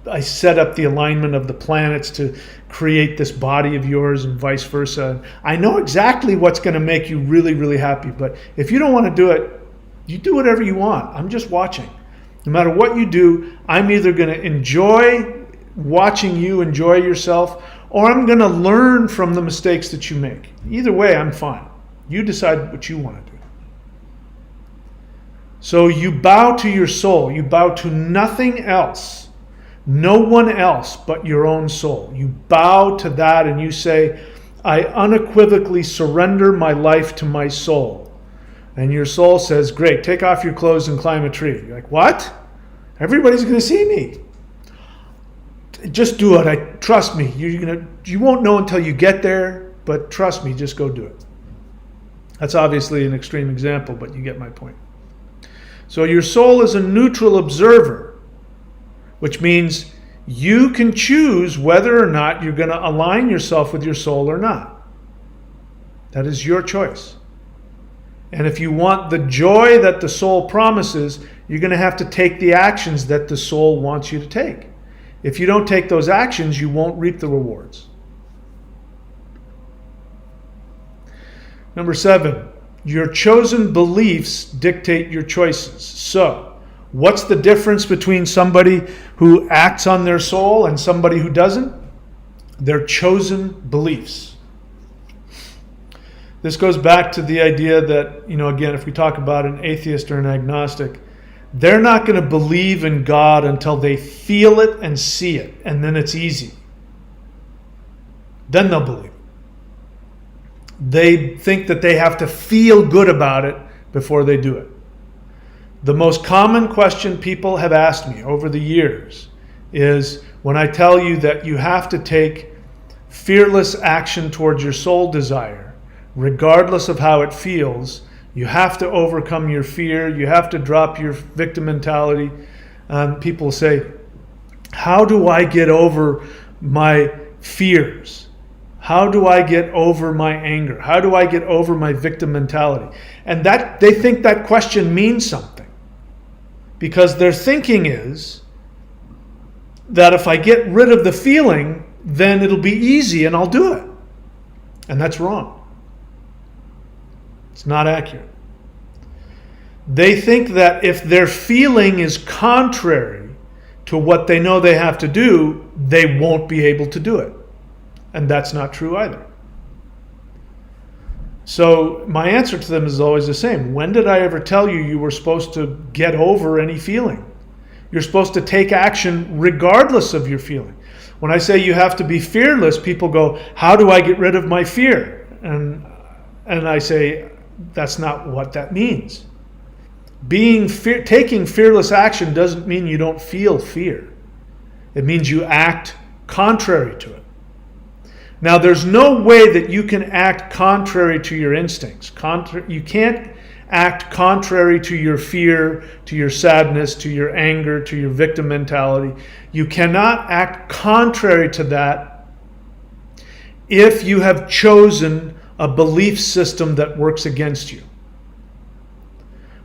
I set up the alignment of the planets to create this body of yours and vice versa. I know exactly what's going to make you really, really happy. But if you don't want to do it, you do whatever you want. I'm just watching. No matter what you do, I'm either going to enjoy watching you enjoy yourself, or I'm going to learn from the mistakes that you make. Either way, I'm fine. You decide what you want to do. So you bow to your soul. You bow to nothing else. No one else but your own soul. You bow to that and you say, I unequivocally surrender my life to my soul. And your soul says, great, take off your clothes and climb a tree. You're like, what? Everybody's going to see me. Just do it. Trust me. You won't know until you get there, but trust me, just go do it. That's obviously an extreme example, but you get my point. So your soul is a neutral observer, which means you can choose whether or not you're going to align yourself with your soul or not. That is your choice. And if you want the joy that the soul promises, you're going to have to take the actions that the soul wants you to take. If you don't take those actions, you won't reap the rewards. Number 7, your chosen beliefs dictate your choices. So, what's the difference between somebody who acts on their soul and somebody who doesn't? Their chosen beliefs. This goes back to the idea that, again, if we talk about an atheist or an agnostic, they're not going to believe in God until they feel it and see it, and then it's easy. Then they'll believe it. They think that they have to feel good about it before they do it. The most common question people have asked me over the years is when I tell you that you have to take fearless action towards your soul desire, regardless of how it feels, You have to overcome your fear. You have to drop your victim mentality. People say, how do I get over my fears? How do I get over my anger? How do I get over my victim mentality? And that they think that question means something. Because their thinking is that if I get rid of the feeling, then it'll be easy and I'll do it. And that's wrong. It's not accurate. They think that if their feeling is contrary to what they know they have to do, they won't be able to do it. And that's not true either. So my answer to them is always the same. When did I ever tell you you were supposed to get over any feeling? You're supposed to take action regardless of your feeling. When I say you have to be fearless, people go, how do I get rid of my fear? And I say, that's not what that means. Taking fearless action doesn't mean you don't feel fear. It means you act contrary to it. Now, there's no way that you can act contrary to your instincts. You can't act contrary to your fear, to your sadness, to your anger, to your victim mentality. You cannot act contrary to that if you have chosen a belief system that works against you.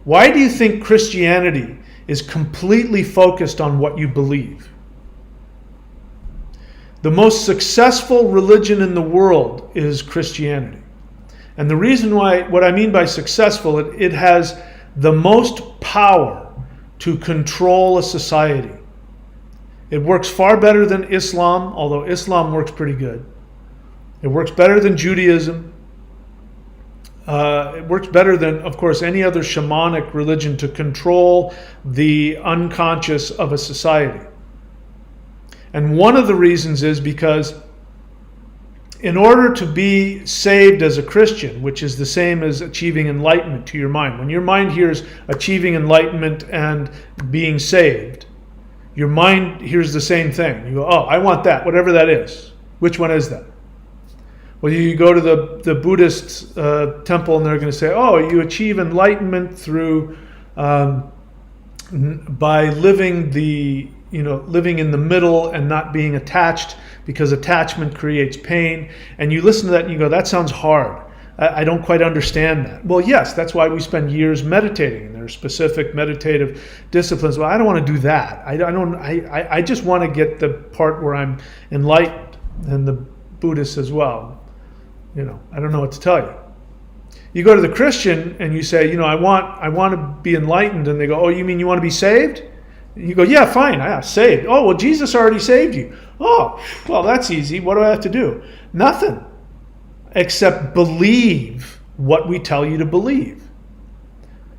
Why do you think Christianity is completely focused on what you believe? The most successful religion in the world is Christianity. And the reason why, what I mean by successful, it has the most power to control a society. It works far better than Islam, although Islam works pretty good. It works better than Judaism. It works better than, of course, any other shamanic religion to control the unconscious of a society. And one of the reasons is because in order to be saved as a Christian, which is the same as achieving enlightenment to your mind, when your mind hears achieving enlightenment and being saved, your mind hears the same thing. You go, oh, I want that, whatever that is. Which one is that? Well, you go to the Buddhist temple and they're going to say, oh, you achieve enlightenment through by living in the middle and not being attached, because attachment creates pain. And you listen to that and you go, that sounds hard. I don't quite understand that. Well, yes, that's why we spend years meditating, and there are specific meditative disciplines. Well, I don't want to do that. I just want to get the part where I'm enlightened. And the Buddhists as well. I don't know what to tell you. You go to the Christian and you say, I want to be enlightened, and they go, oh, you mean you want to be saved? You go, yeah, fine, saved. Oh, well, Jesus already saved you. Oh, well, that's easy. What do I have to do? Nothing, except believe what we tell you to believe.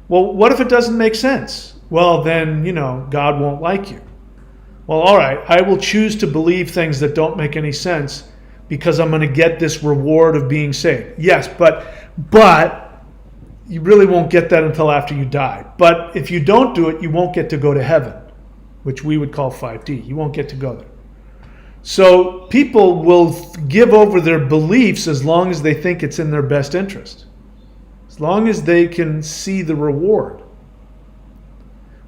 Well, what if it doesn't make sense? Well, then, God won't like you. Well, all right, I will choose to believe things that don't make any sense because I'm going to get this reward of being saved. Yes, but you really won't get that until after you die. But if you don't do it, you won't get to go to heaven, which we would call 5D. You won't get to go there. So people will give over their beliefs as long as they think it's in their best interest, as long as they can see the reward.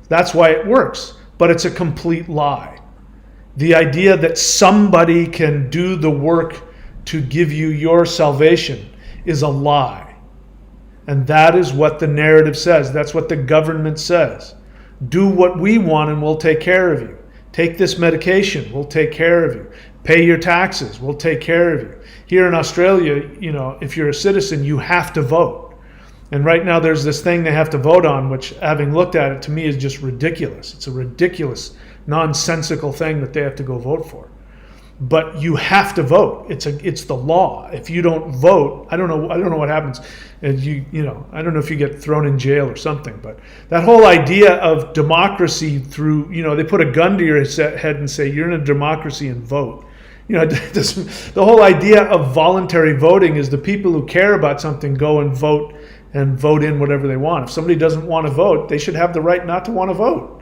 That's why it works, but it's a complete lie. The idea that somebody can do the work to give you your salvation is a lie. And that is what the narrative says. That's what the government says. Do what we want and we'll take care of you. Take this medication, we'll take care of you. Pay your taxes, we'll take care of you. Here in Australia, if you're a citizen, you have to vote. And right now there's this thing they have to vote on, which, having looked at it, to me is just ridiculous. It's a ridiculous, nonsensical thing that they have to go vote for. But you have to vote. It's the law. If you don't vote, I don't know what happens. And I don't know if you get thrown in jail or something. But that whole idea of democracy through, they put a gun to your head and say you're in a democracy and vote. The whole idea of voluntary voting is the people who care about something go and vote in whatever they want. If somebody doesn't want to vote, they should have the right not to want to vote.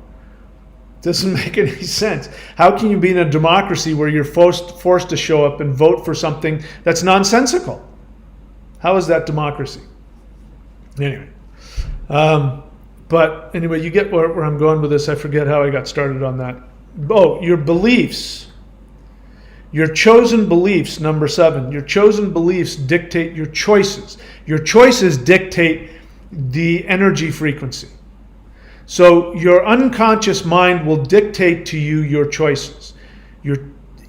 Doesn't make any sense. How can you be in a democracy where you're forced to show up and vote for something that's nonsensical? How is that democracy? Anyway, But anyway, you get where I'm going with this. I forget how I got started on that. Oh, your beliefs. Your chosen beliefs, number 7. Your chosen beliefs dictate your choices. Your choices dictate the energy frequency. So your unconscious mind will dictate to you your choices.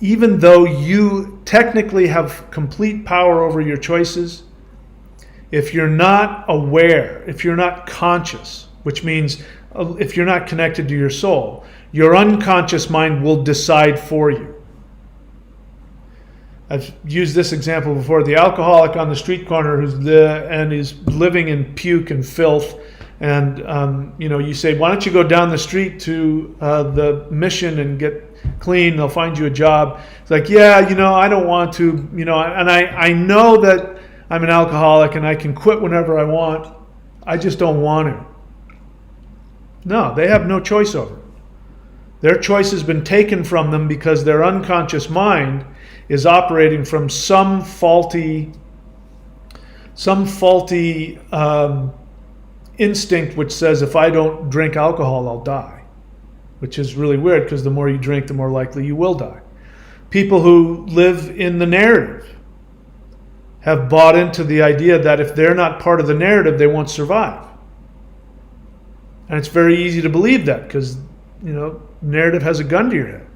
Even though you technically have complete power over your choices, if you're not aware, if you're not conscious, which means if you're not connected to your soul, your unconscious mind will decide for you. I've used this example before. The alcoholic on the street corner and is living in puke and filth, and you say, why don't you go down the street to the mission and get clean? They'll find you a job. It's like, yeah, I don't want to, and I know that I'm an alcoholic and I can quit whenever I want. I just don't want to. No, they have no choice over it. Their choice has been taken from them because their unconscious mind is operating from some faulty instinct which says, if I don't drink alcohol, I'll die. Which is really weird, because the more you drink, the more likely you will die. People who live in the narrative have bought into the idea that if they're not part of the narrative, they won't survive. And it's very easy to believe that, because narrative has a gun to your head.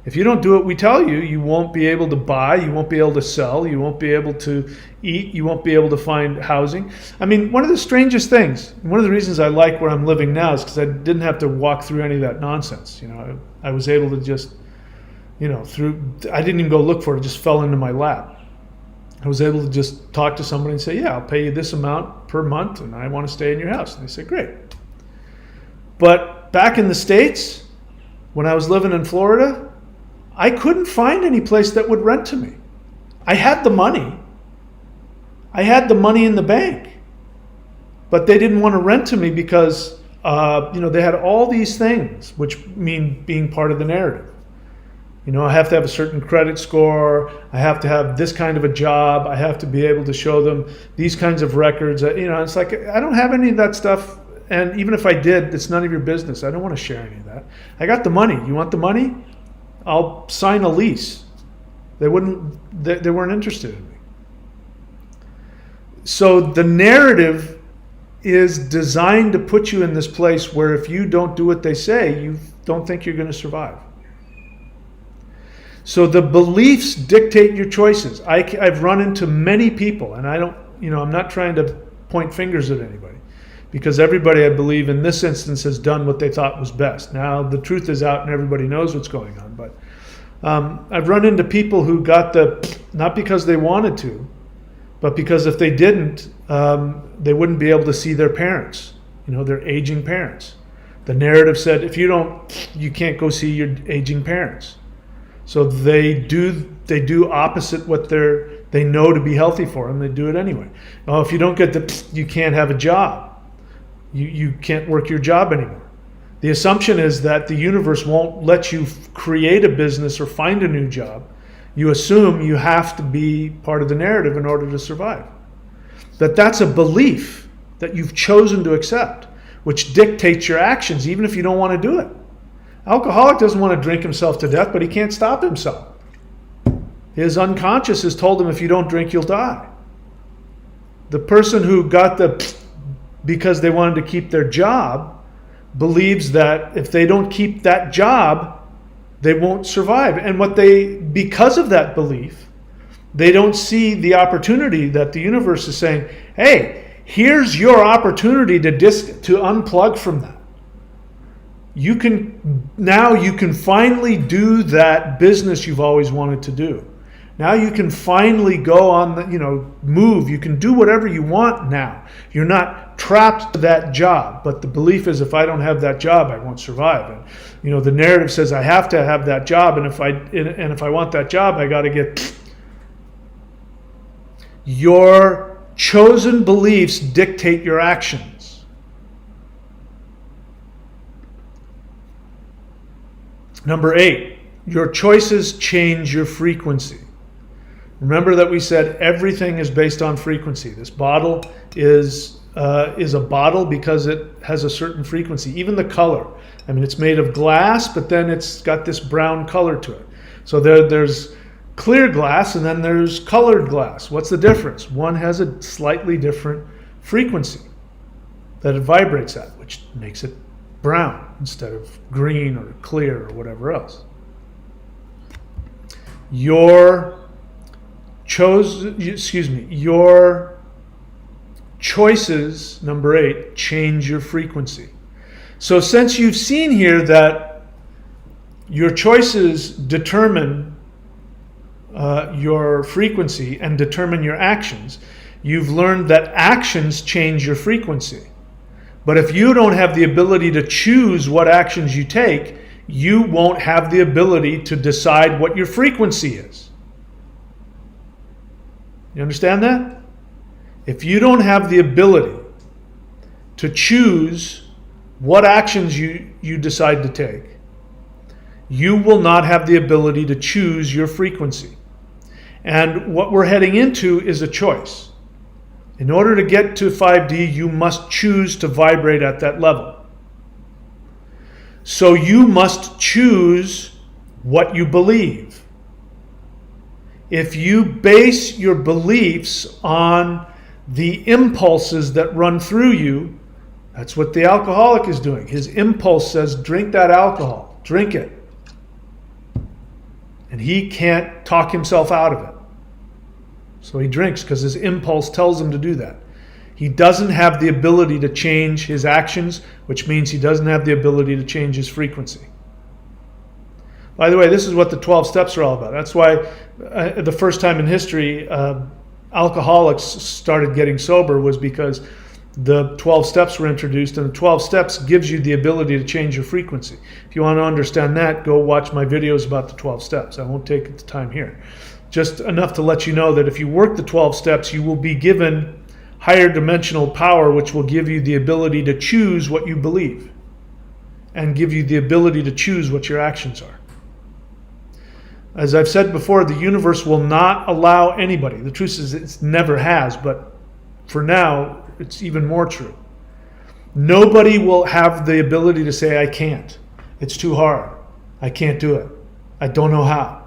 If you don't do what we tell you, you won't be able to buy, you won't be able to sell, you won't be able to eat, you won't be able to find housing. I mean, one of the strangest things, one of the reasons I like where I'm living now is because I didn't have to walk through any of that nonsense. I was able to just, I didn't even go look for it, it just fell into my lap. I was able to just talk to somebody and say, yeah, I'll pay you this amount per month and I want to stay in your house. And they say, great. But back in the States, when I was living in Florida, I couldn't find any place that would rent to me. I had the money. I had the money in the bank. But they didn't want to rent to me because, they had all these things, which mean being part of the narrative. I have to have a certain credit score. I have to have this kind of a job. I have to be able to show them these kinds of records. It's like, I don't have any of that stuff. And even if I did, it's none of your business. I don't want to share any of that. I got the money. You want the money? I'll sign a lease. They weren't interested in me. So the narrative is designed to put you in this place where if you don't do what they say, you don't think you're going to survive. So the beliefs dictate your choices. I've run into many people, and I don't, I'm not trying to point fingers at anybody, because everybody, I believe, in this instance has done what they thought was best. Now, the truth is out and everybody knows what's going on. But I've run into people who got not because they wanted to, but because if they didn't, they wouldn't be able to see their parents, their aging parents. The narrative said, if you don't, you can't go see your aging parents. So they do opposite what they know to be healthy for them. They do it anyway. Oh, if you don't get you can't have a job. You can't work your job anymore. The assumption is that the universe won't let you create a business or find a new job. You assume you have to be part of the narrative in order to survive. That's a belief that you've chosen to accept, which dictates your actions, even if you don't want to do it. Alcoholic doesn't want to drink himself to death, but he can't stop himself. His unconscious has told him, if you don't drink, you'll die. The person who got because they wanted to keep their job believes that if they don't keep that job, they won't survive. And because of that belief, they don't see the opportunity that the universe is saying, hey, here's your opportunity to unplug from that. You can finally do that business you've always wanted to do. Now you can finally go on move. You can do whatever you want now. You're not trapped to that job. But the belief is, if I don't have that job, I won't survive. And the narrative says I have to have that job, and if I want that job, I got to get. Your chosen beliefs dictate your actions. Number 8, your choices change your frequency. Remember that we said everything is based on frequency. This bottle is is a bottle because it has a certain frequency. Even the color. I mean, it's made of glass, but then it's got this brown color to it. So there's clear glass and then there's colored glass. What's the difference? One has a slightly different frequency that it vibrates at, which makes it brown instead of green or clear or whatever else. Your choices, number 8, change your frequency. So since you've seen here that your choices determine your frequency and determine your actions, you've learned that actions change your frequency. But if you don't have the ability to choose what actions you take, you won't have the ability to decide what your frequency is. You understand that? If you don't have the ability to choose what actions you decide to take, you will not have the ability to choose your frequency. And what we're heading into is a choice. In order to get to 5D, you must choose to vibrate at that level. So you must choose what you believe. If you base your beliefs on the impulses that run through you, that's what the alcoholic is doing. His impulse says, drink that alcohol, drink it. And he can't talk himself out of it. So he drinks because his impulse tells him to do that. He doesn't have the ability to change his actions, which means he doesn't have the ability to change his frequency. By the way, this is what the 12 steps are all about. That's why the first time in history alcoholics started getting sober was because the 12 steps were introduced, and the 12 steps gives you the ability to change your frequency. If you want to understand that, go watch my videos about the 12 steps. I won't take the time here. Just enough to let you know that if you work the 12 steps, you will be given higher dimensional power, which will give you the ability to choose what you believe and give you the ability to choose what your actions are. As I've said before, the universe will not allow anybody. The truth is it never has, but for now, it's even more true. Nobody will have the ability to say, I can't. It's too hard. I can't do it. I don't know how.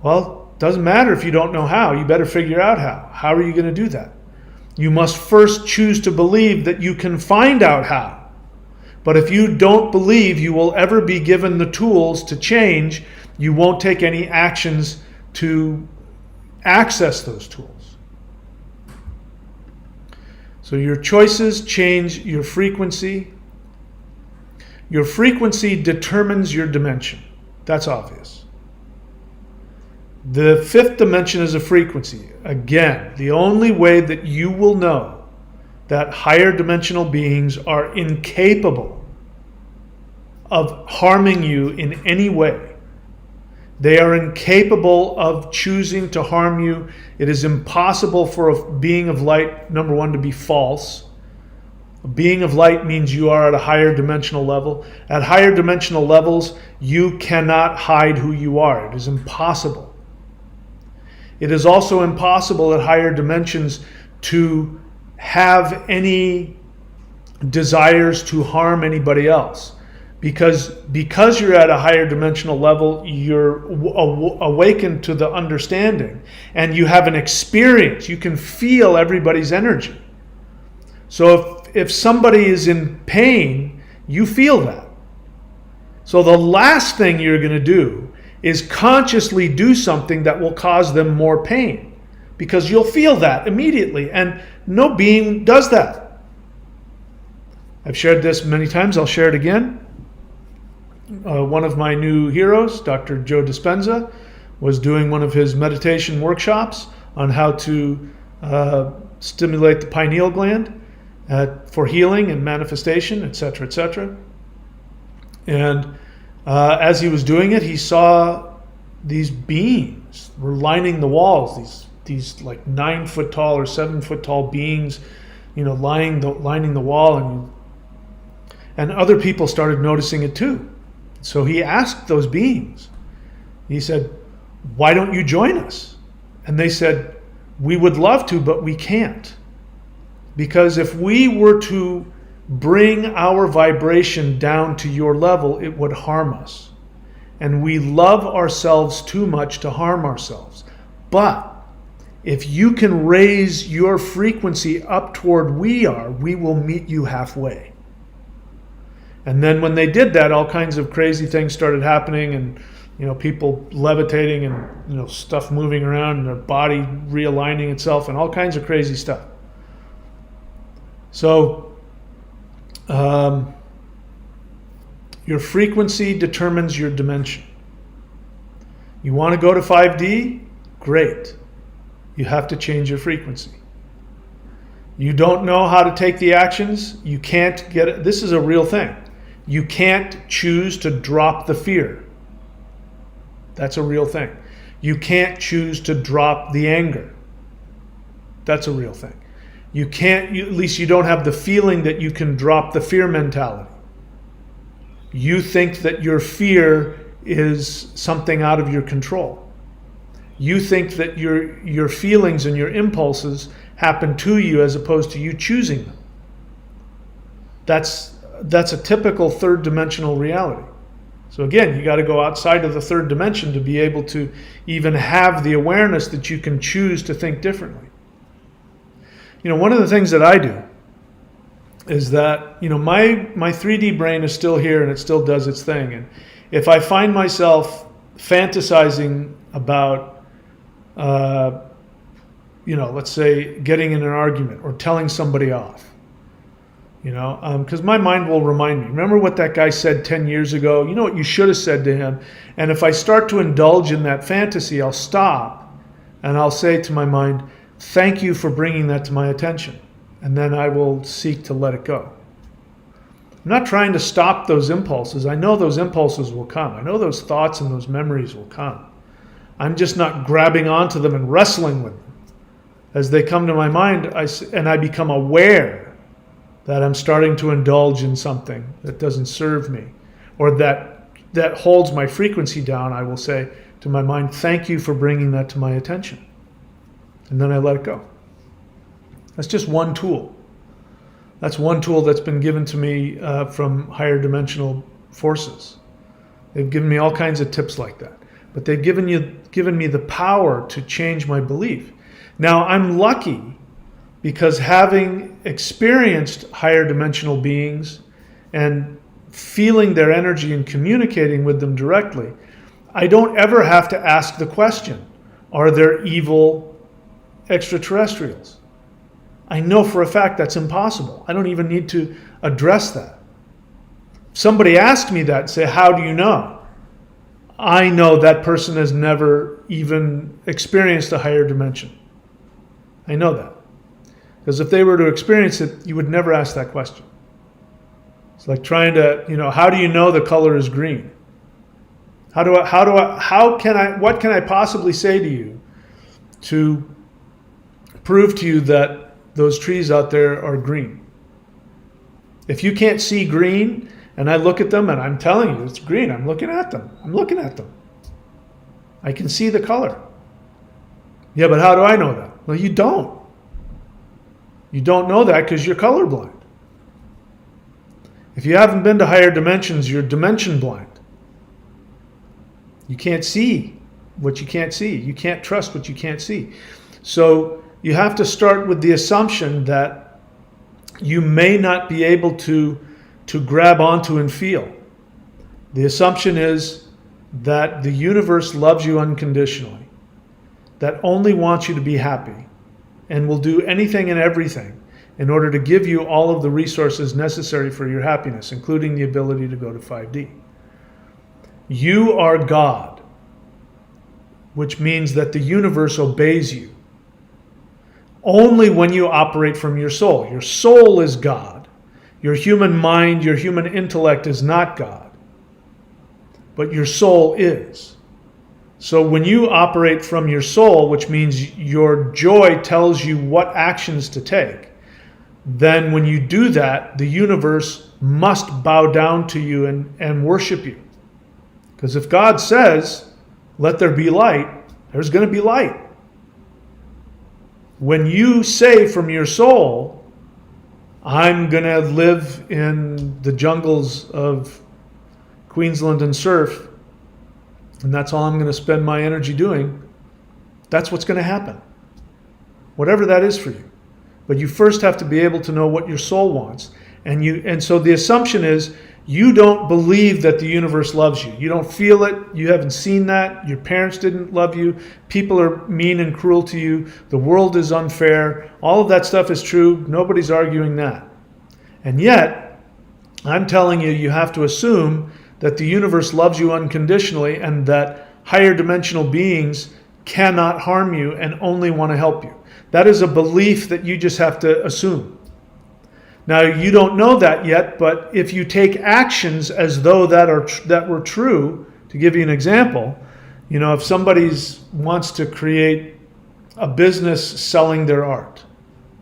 Well, it doesn't matter if you don't know how. You better figure out how. How are you going to do that? You must first choose to believe that you can find out how. But if you don't believe you will ever be given the tools to change, you won't take any actions to access those tools. So your choices change your frequency. Your frequency determines your dimension. That's obvious. The 5th dimension is a frequency. Again, the only way that you will know that higher dimensional beings are incapable of harming you in any way. They are incapable of choosing to harm you. It is impossible for a being of light, number 1, to be false. A being of light means you are at a higher dimensional level. At higher dimensional levels, you cannot hide who you are. It is impossible. It is also impossible at higher dimensions to have any desires to harm anybody else. Because you're at a higher dimensional level, you're awakened to the understanding and you have an experience. You can feel everybody's energy. So if somebody is in pain, you feel that. So the last thing you're going to do is consciously do something that will cause them more pain, because you'll feel that immediately, and no being does that. I've shared this many times. I'll share it again. One of my new heroes, Dr. Joe Dispenza, was doing one of his meditation workshops on how to stimulate the pineal gland for healing and manifestation, etc., etc. And as he was doing it, he saw these beings were lining the walls. These like 9 foot tall or 7 foot tall beings, lining the wall, and other people started noticing it too. So he asked those beings. He said, "Why don't you join us?" And they said, "We would love to, but we can't. Because if we were to bring our vibration down to your level, it would harm us. And we love ourselves too much to harm ourselves. But if you can raise your frequency up toward we are, we will meet you halfway. And then when they did that, all kinds of crazy things started happening, and people levitating, and stuff moving around, and their body realigning itself, and all kinds of crazy stuff. So your frequency determines your dimension. You want to go to 5D? Great. You have to change your frequency. You don't know how to take the actions? You can't get it. This is a real thing. You can't choose to drop the fear. That's a real thing. You can't choose to drop the anger. That's a real thing. You can't, at least you don't have the feeling that you can drop the fear mentality. You think that your fear is something out of your control. You think that your feelings and your impulses happen to you as opposed to you choosing them. That's a typical third dimensional reality. So again, you got to go outside of the third dimension to be able to even have the awareness that you can choose to think differently. One of the things that I do is that, my 3D brain is still here and it still does its thing. And if I find myself fantasizing about, let's say getting in an argument or telling somebody off, because my mind will remind me, remember what that guy said 10 years ago? You know what you should have said to him? And if I start to indulge in that fantasy, I'll stop and I'll say to my mind, thank you for bringing that to my attention. And then I will seek to let it go. I'm not trying to stop those impulses. I know those impulses will come. I know those thoughts and those memories will come. I'm just not grabbing onto them and wrestling with them. As they come to my mind, I become aware that I'm starting to indulge in something that doesn't serve me, or that holds my frequency down. I will say to my mind, thank you for bringing that to my attention. And then I let it go. That's just one tool. That's one tool that's been given to me from higher dimensional forces. They've given me all kinds of tips like that. But they've given me the power to change my belief. Now, I'm lucky because having experienced higher dimensional beings and feeling their energy and communicating with them directly, I don't ever have to ask the question, are there evil extraterrestrials? I know for a fact that's impossible. I don't even need to address that. If somebody asked me that and say, how do you know? I know that person has never even experienced a higher dimension. I know that. Because if they were to experience it, you would never ask that question. It's like trying to, how do you know the color is green? What can I possibly say to you to prove to you that those trees out there are green? If you can't see green and I look at them and I'm telling you it's green, I'm looking at them. I can see the color. Yeah, but how do I know that? Well, you don't. You don't know that because you're colorblind. If you haven't been to higher dimensions, you're dimension blind. You can't see what you can't see. You can't trust what you can't see. So you have to start with the assumption that you may not be able to grab onto and feel. The assumption is that the universe loves you unconditionally, that only wants you to be happy, and will do anything and everything in order to give you all of the resources necessary for your happiness, including the ability to go to 5D. You are God, which means that the universe obeys you. Only when you operate from your soul. Your soul is God. Your human mind, your human intellect is not God. But your soul is. So when you operate from your soul, which means your joy tells you what actions to take, then when you do that, the universe must bow down to you and worship you. Because if God says, let there be light, there's going to be light. When you say from your soul, I'm going to live in the jungles of Queensland and surf, and that's all I'm going to spend my energy doing, that's what's going to happen. Whatever that is for you. But you first have to be able to know what your soul wants. And so the assumption is you don't believe that the universe loves you. You don't feel it. You haven't seen that. Your parents didn't love you. People are mean and cruel to you. The world is unfair. All of that stuff is true. Nobody's arguing that. And yet, I'm telling you, you have to assume that the universe loves you unconditionally and that higher dimensional beings cannot harm you and only want to help you. That is a belief that you just have to assume. Now, you don't know that yet, but if you take actions as though that were true, to give you an example, if somebody wants to create a business selling their art,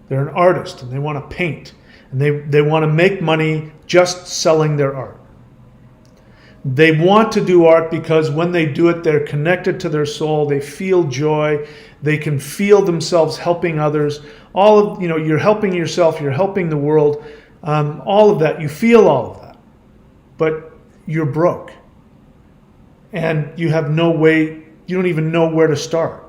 they're an artist and they want to paint, and they want to make money just selling their art. They want to do art because when they do it, they're connected to their soul. They feel joy. They can feel themselves helping others. You're helping yourself. You're helping the world. All of that. You feel all of that. But you're broke. And you have no way, you don't even know where to start.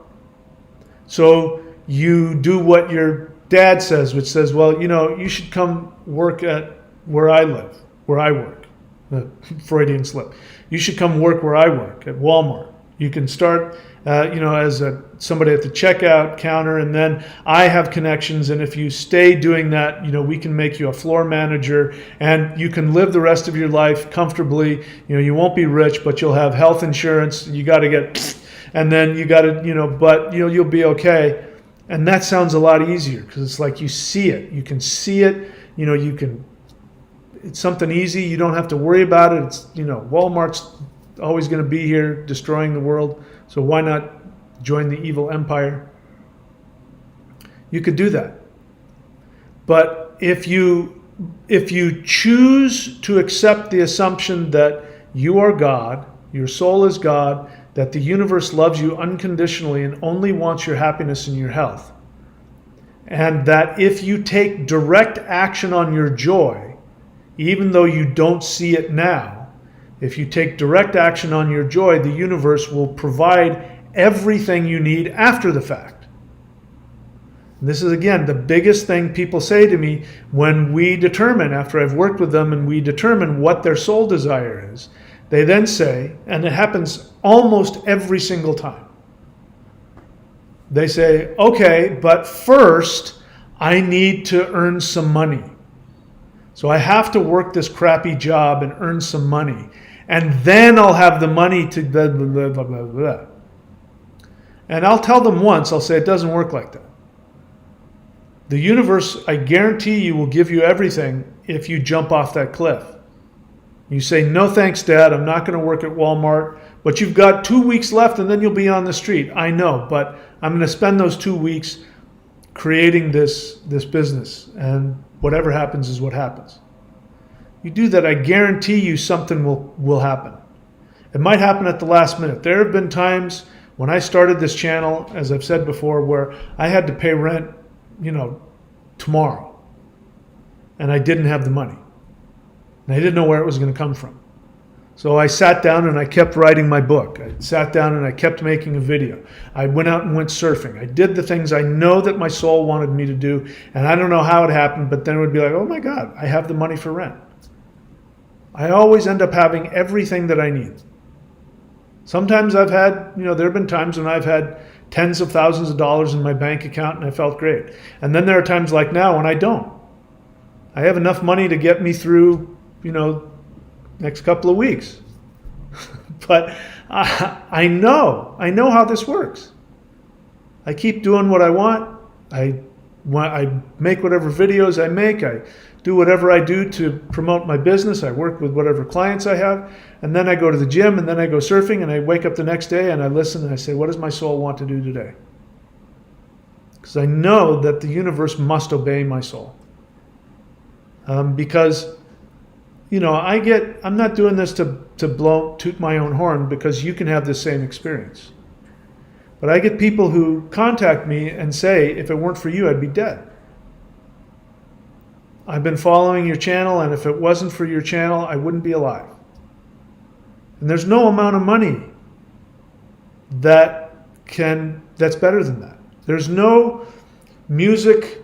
So you do what your dad says, which says, well, you should come work at where I live, where I work. Freudian slip. You should come work where I work, at Walmart. You can start, as somebody at the checkout counter, and then I have connections, and if you stay doing that, we can make you a floor manager, and you can live the rest of your life comfortably. You won't be rich, but you'll have health insurance. You got to get, and then you got to, but you'll be okay. And that sounds a lot easier because it's like you see it. You can see it. It's something easy. You don't have to worry about it. It's, Walmart's always going to be here destroying the world. So why not join the evil empire? You could do that. But if you choose to accept the assumption that you are God, your soul is God, that the universe loves you unconditionally and only wants your happiness and your health, and that if you take direct action on your joy, even though you don't see it now, if you take direct action on your joy, the universe will provide everything you need after the fact. And this is, again, the biggest thing people say to me when we determine, after I've worked with them and we determine what their soul desire is, they then say, and it happens almost every single time, they say, okay, but first I need to earn some money. So I have to work this crappy job and earn some money. And then I'll have the money to blah, blah, blah, blah, blah. And I'll tell them once, I'll say, it doesn't work like that. The universe, I guarantee you, will give you everything if you jump off that cliff. You say, no thanks, Dad, I'm not going to work at Walmart, but you've got 2 weeks left and then you'll be on the street. I know, but I'm going to spend those 2 weeks creating this business, and whatever happens is what happens. You do that, I guarantee you something will happen. It might happen at the last minute. There have been times when I started this channel, as I've said before, where I had to pay rent, tomorrow. And I didn't have the money. And I didn't know where it was going to come from. So I sat down and I kept writing my book. I sat down and I kept making a video. I went out and went surfing. I did the things I know that my soul wanted me to do. And I don't know how it happened, but then it would be like, oh my God, I have the money for rent. I always end up having everything that I need. Sometimes I've had, there have been times when I've had tens of thousands of dollars in my bank account and I felt great. And then there are times like now when I don't. I have enough money to get me through, next couple of weeks. But I know how this works. I keep doing what I want. I make whatever videos I make. I do whatever I do to promote my business. I work with whatever clients I have. And then I go to the gym, and then I go surfing, and I wake up the next day and I listen and I say, what does my soul want to do today? Because I know that the universe must obey my soul. Because I'm not doing this to toot my own horn, because you can have the same experience. But I get people who contact me and say, if it weren't for you, I'd be dead. I've been following your channel, and if it wasn't for your channel, I wouldn't be alive. And there's no amount of money that's better than that. There's no music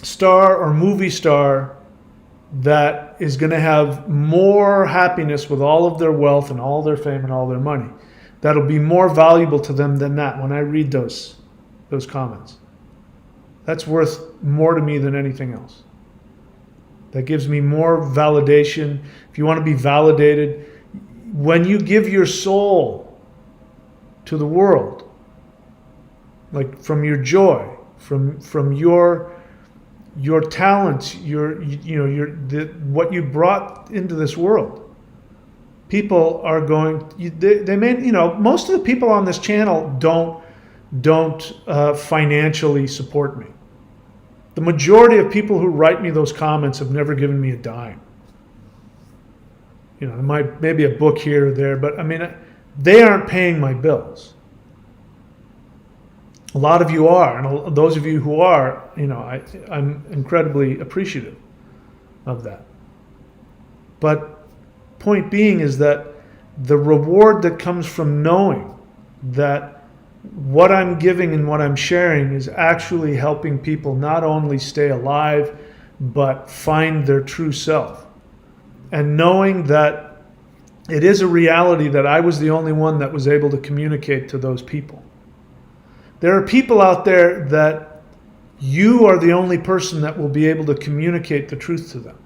star or movie star that is going to have more happiness with all of their wealth and all their fame and all their money. That'll be more valuable to them than that when I read those comments. That's worth more to me than anything else. That gives me more validation. If you want to be validated, when you give your soul to the world, like from your joy, from your talents, what you brought into this world, people are going. They may, most of the people on this channel don't financially support me. The majority of people who write me those comments have never given me a dime. Maybe a book here or there, but I mean, they aren't paying my bills. A lot of you are, and those of you who are, I'm incredibly appreciative of that. But point being is that the reward that comes from knowing that what I'm giving and what I'm sharing is actually helping people not only stay alive, but find their true self. And knowing that it is a reality that I was the only one that was able to communicate to those people. There are people out there that you are the only person that will be able to communicate the truth to them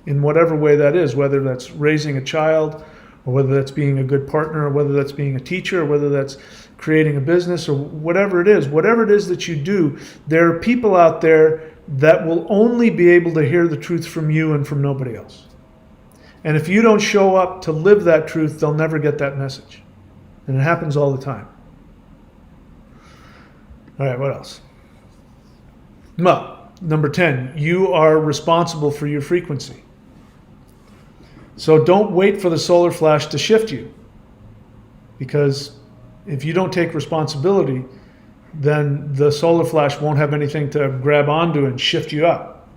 in whatever way that is, whether that's raising a child, or whether that's being a good partner, or whether that's being a teacher, or whether that's creating a business, or whatever it is that you do, there are people out there that will only be able to hear the truth from you and from nobody else. And if you don't show up to live that truth, they'll never get that message. And it happens all the time. All right, what else? Well, number 10, you are responsible for your frequency. So don't wait for the solar flash to shift you. Because if you don't take responsibility, then the solar flash won't have anything to grab onto and shift you up.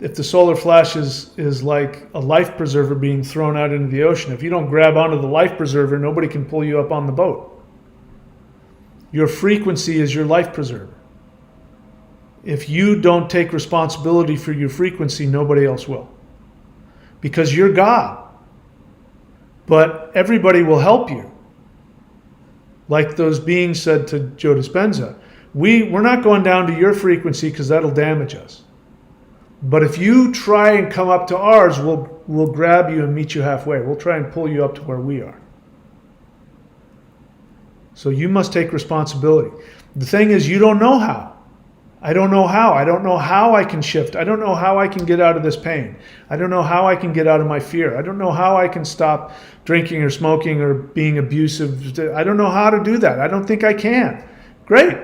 If the solar flash is like a life preserver being thrown out into the ocean, if you don't grab onto the life preserver, nobody can pull you up on the boat. Your frequency is your life preserver. If you don't take responsibility for your frequency, nobody else will. Because you're God. But everybody will help you. Like those beings said to Joe Dispenza, we're not going down to your frequency because that'll damage us. But if you try and come up to ours, we'll grab you and meet you halfway. We'll try and pull you up to where we are. So you must take responsibility. The thing is, you don't know how. I don't know how. I don't know how I can shift. I don't know how I can get out of this pain. I don't know how I can get out of my fear. I don't know how I can stop drinking or smoking or being abusive. I don't know how to do that. I don't think I can. Great.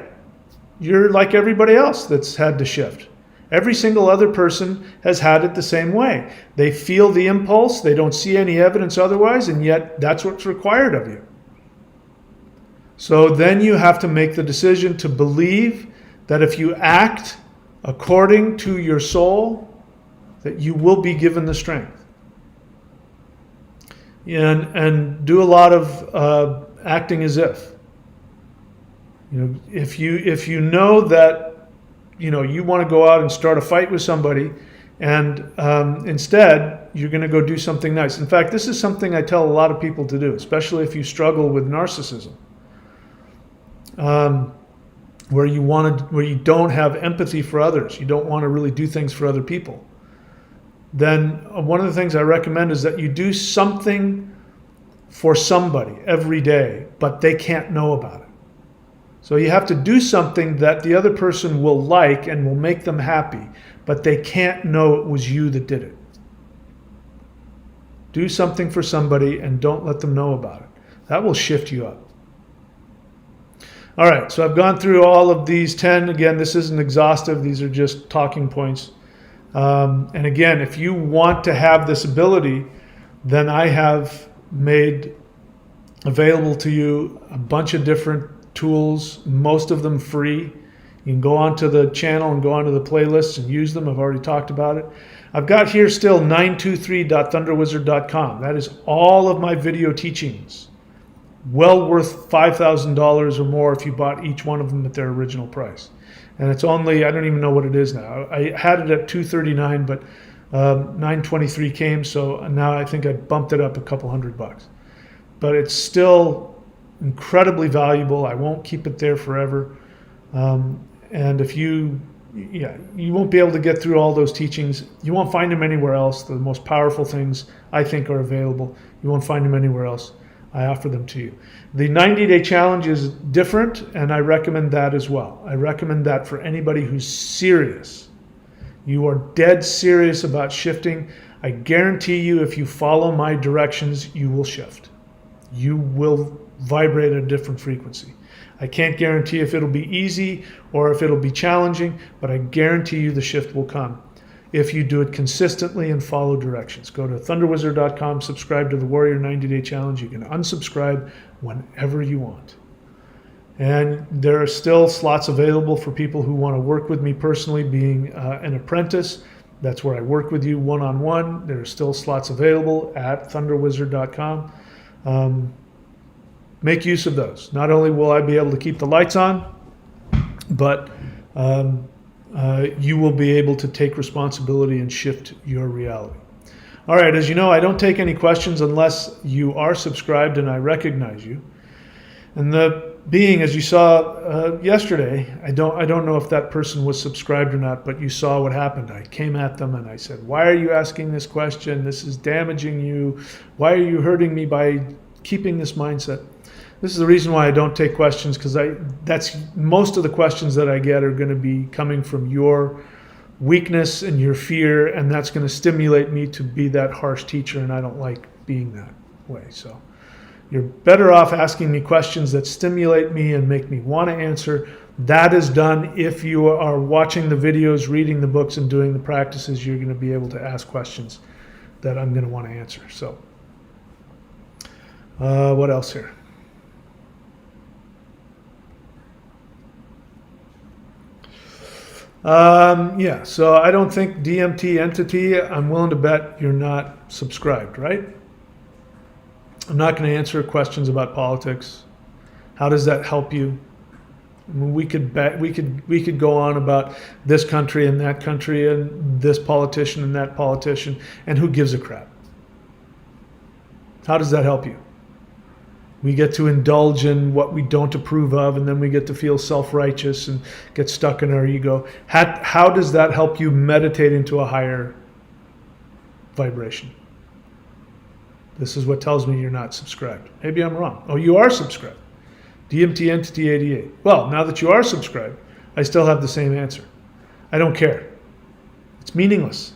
You're like everybody else that's had to shift. Every single other person has had it the same way. They feel the impulse. They don't see any evidence otherwise, and yet that's what's required of you. So then you have to make the decision to believe that if you act according to your soul, that you will be given the strength. And do a lot of acting as if. If you know that you want to go out and start a fight with somebody, and instead you're going to go do something nice. In fact, this is something I tell a lot of people to do, especially if you struggle with narcissism. Where you don't have empathy for others, you don't want to really do things for other people, then one of the things I recommend is that you do something for somebody every day, but they can't know about it. So you have to do something that the other person will like and will make them happy, but they can't know it was you that did it. Do something for somebody and don't let them know about it. That will shift you up. All right, so I've gone through all of these 10. Again, this isn't exhaustive. These are just talking points. And again, if you want to have this ability, then I have made available to you a bunch of different tools, most of them free. You can go onto the channel and go onto the playlists and use them. I've already talked about it. I've got here still 923.thunderwizard.com. That is all of my video teachings. Well worth $5,000 or more if you bought each one of them at their original price. And it's only, I don't even know what it is now. I had it at $239, but $923 came, so now I think I bumped it up a couple $100. But it's still incredibly valuable. I won't keep it there forever. And if you won't be able to get through all those teachings. You won't find them anywhere else. The most powerful things I think are available. You won't find them anywhere else. I offer them to you. The 90-day challenge is different, and I recommend that as well. I recommend that for anybody who's serious. You are dead serious about shifting. I guarantee you, if you follow my directions, you will shift. You will vibrate at a different frequency. I can't guarantee if it'll be easy or if it'll be challenging, but I guarantee you the shift will come if you do it consistently and follow directions. Go to thunderwizard.com, subscribe to the Warrior 90-Day Challenge. You can unsubscribe whenever you want. And there are still slots available for people who want to work with me personally, being an apprentice. That's where I work with you one-on-one. There are still slots available at thunderwizard.com. Make use of those. Not only will I be able to keep the lights on, but you will be able to take responsibility and shift your reality. All right, as you know, I don't take any questions unless you are subscribed and I recognize you. And the being, as you saw yesterday, I don't know if that person was subscribed or not, but you saw what happened. I came at them and I said, why are you asking this question? This is damaging you. Why are you hurting me by keeping this mindset? This is the reason why I don't take questions, because that's most of the questions that I get are going to be coming from your weakness and your fear, and that's going to stimulate me to be that harsh teacher, and I don't like being that way. So you're better off asking me questions that stimulate me and make me want to answer. That is done if you are watching the videos, reading the books, and doing the practices. You're going to be able to ask questions that I'm going to want to answer. So what else here? Yeah, so I don't think DMT entity, I'm willing to bet you're not subscribed, right? I'm not going to answer questions about politics. How does that help you? I mean, we could go on about this country and that country and this politician and that politician, and who gives a crap? How does that help you? We get to indulge in what we don't approve of, and then we get to feel self-righteous and get stuck in our ego. How does that help you meditate into a higher vibration? This is what tells me you're not subscribed. Maybe I'm wrong. Oh, you are subscribed. DMT Entity 88. Well, now that you are subscribed, I still have the same answer. I don't care. It's meaningless.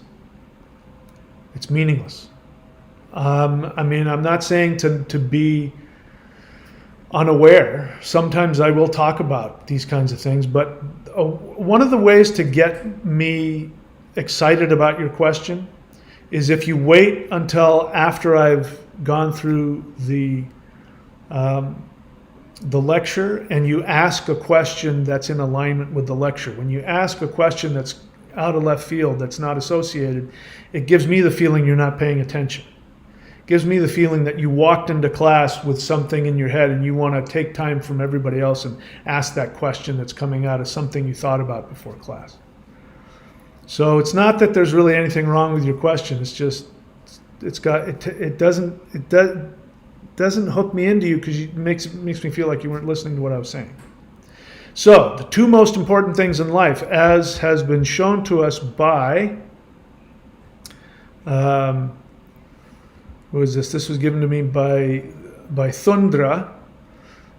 It's meaningless. I mean, I'm not saying to be unaware. Sometimes I will talk about these kinds of things, but one of the ways to get me excited about your question is if you wait until after I've gone through the lecture and you ask a question that's in alignment with the lecture. When you ask a question that's out of left field, that's not associated, it gives me the feeling you're not paying attention. Gives me the feeling that you walked into class with something in your head and you want to take time from everybody else and ask that question that's coming out of something you thought about before class. So it's not that there's really anything wrong with your question. It's just it doesn't hook me into you because it makes me feel like you weren't listening to what I was saying. So the two most important things in life, as has been shown to us by what was this? This was given to me by THRUGH.